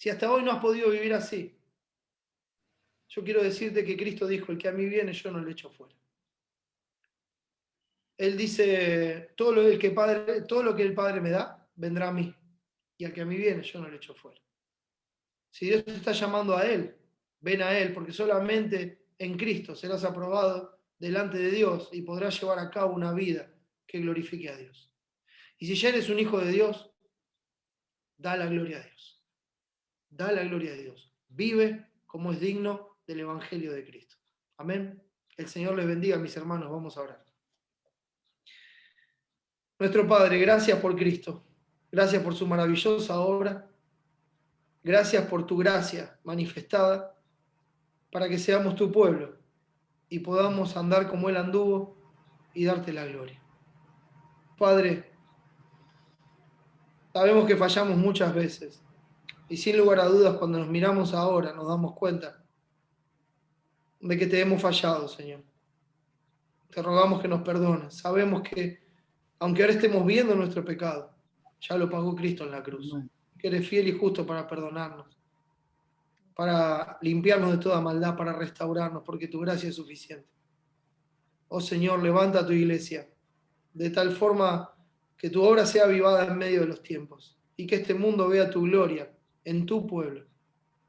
Si hasta hoy no has podido vivir así, yo quiero decirte que Cristo dijo, el que a mí viene yo no le echo fuera. Él dice, todo lo que el Padre me da, vendrá a mí. Y al que a mí viene, yo no le echo fuera. Si Dios te está llamando a Él, ven a Él, porque solamente en Cristo serás aprobado delante de Dios y podrás llevar a cabo una vida que glorifique a Dios. Y si ya eres un hijo de Dios, da la gloria a Dios. Da la gloria a Dios. Vive como es digno del Evangelio de Cristo. Amén. El Señor les bendiga, mis hermanos. Vamos a orar. Nuestro Padre, gracias por Cristo. Gracias por su maravillosa obra. Gracias por tu gracia manifestada para que seamos tu pueblo y podamos andar como Él anduvo y darte la gloria. Padre, sabemos que fallamos muchas veces y sin lugar a dudas cuando nos miramos ahora nos damos cuenta de que te hemos fallado, Señor. Te rogamos que nos perdones. Sabemos que aunque ahora estemos viendo nuestro pecado, ya lo pagó Cristo en la cruz. Que eres fiel y justo para perdonarnos, para limpiarnos de toda maldad, para restaurarnos, porque tu gracia es suficiente. Oh Señor, levanta tu iglesia de tal forma que tu obra sea avivada en medio de los tiempos y que este mundo vea tu gloria en tu pueblo,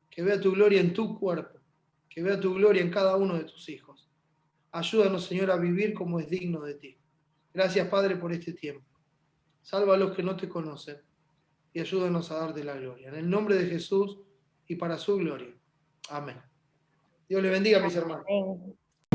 que vea tu gloria en tu cuerpo, que vea tu gloria en cada uno de tus hijos. Ayúdanos, Señor, a vivir como es digno de ti. Gracias, Padre, por este tiempo. Salva a los que no te conocen y ayúdanos a darte la gloria. En el nombre de Jesús y para su gloria. Amén. Dios le bendiga, mis hermanos. Amén.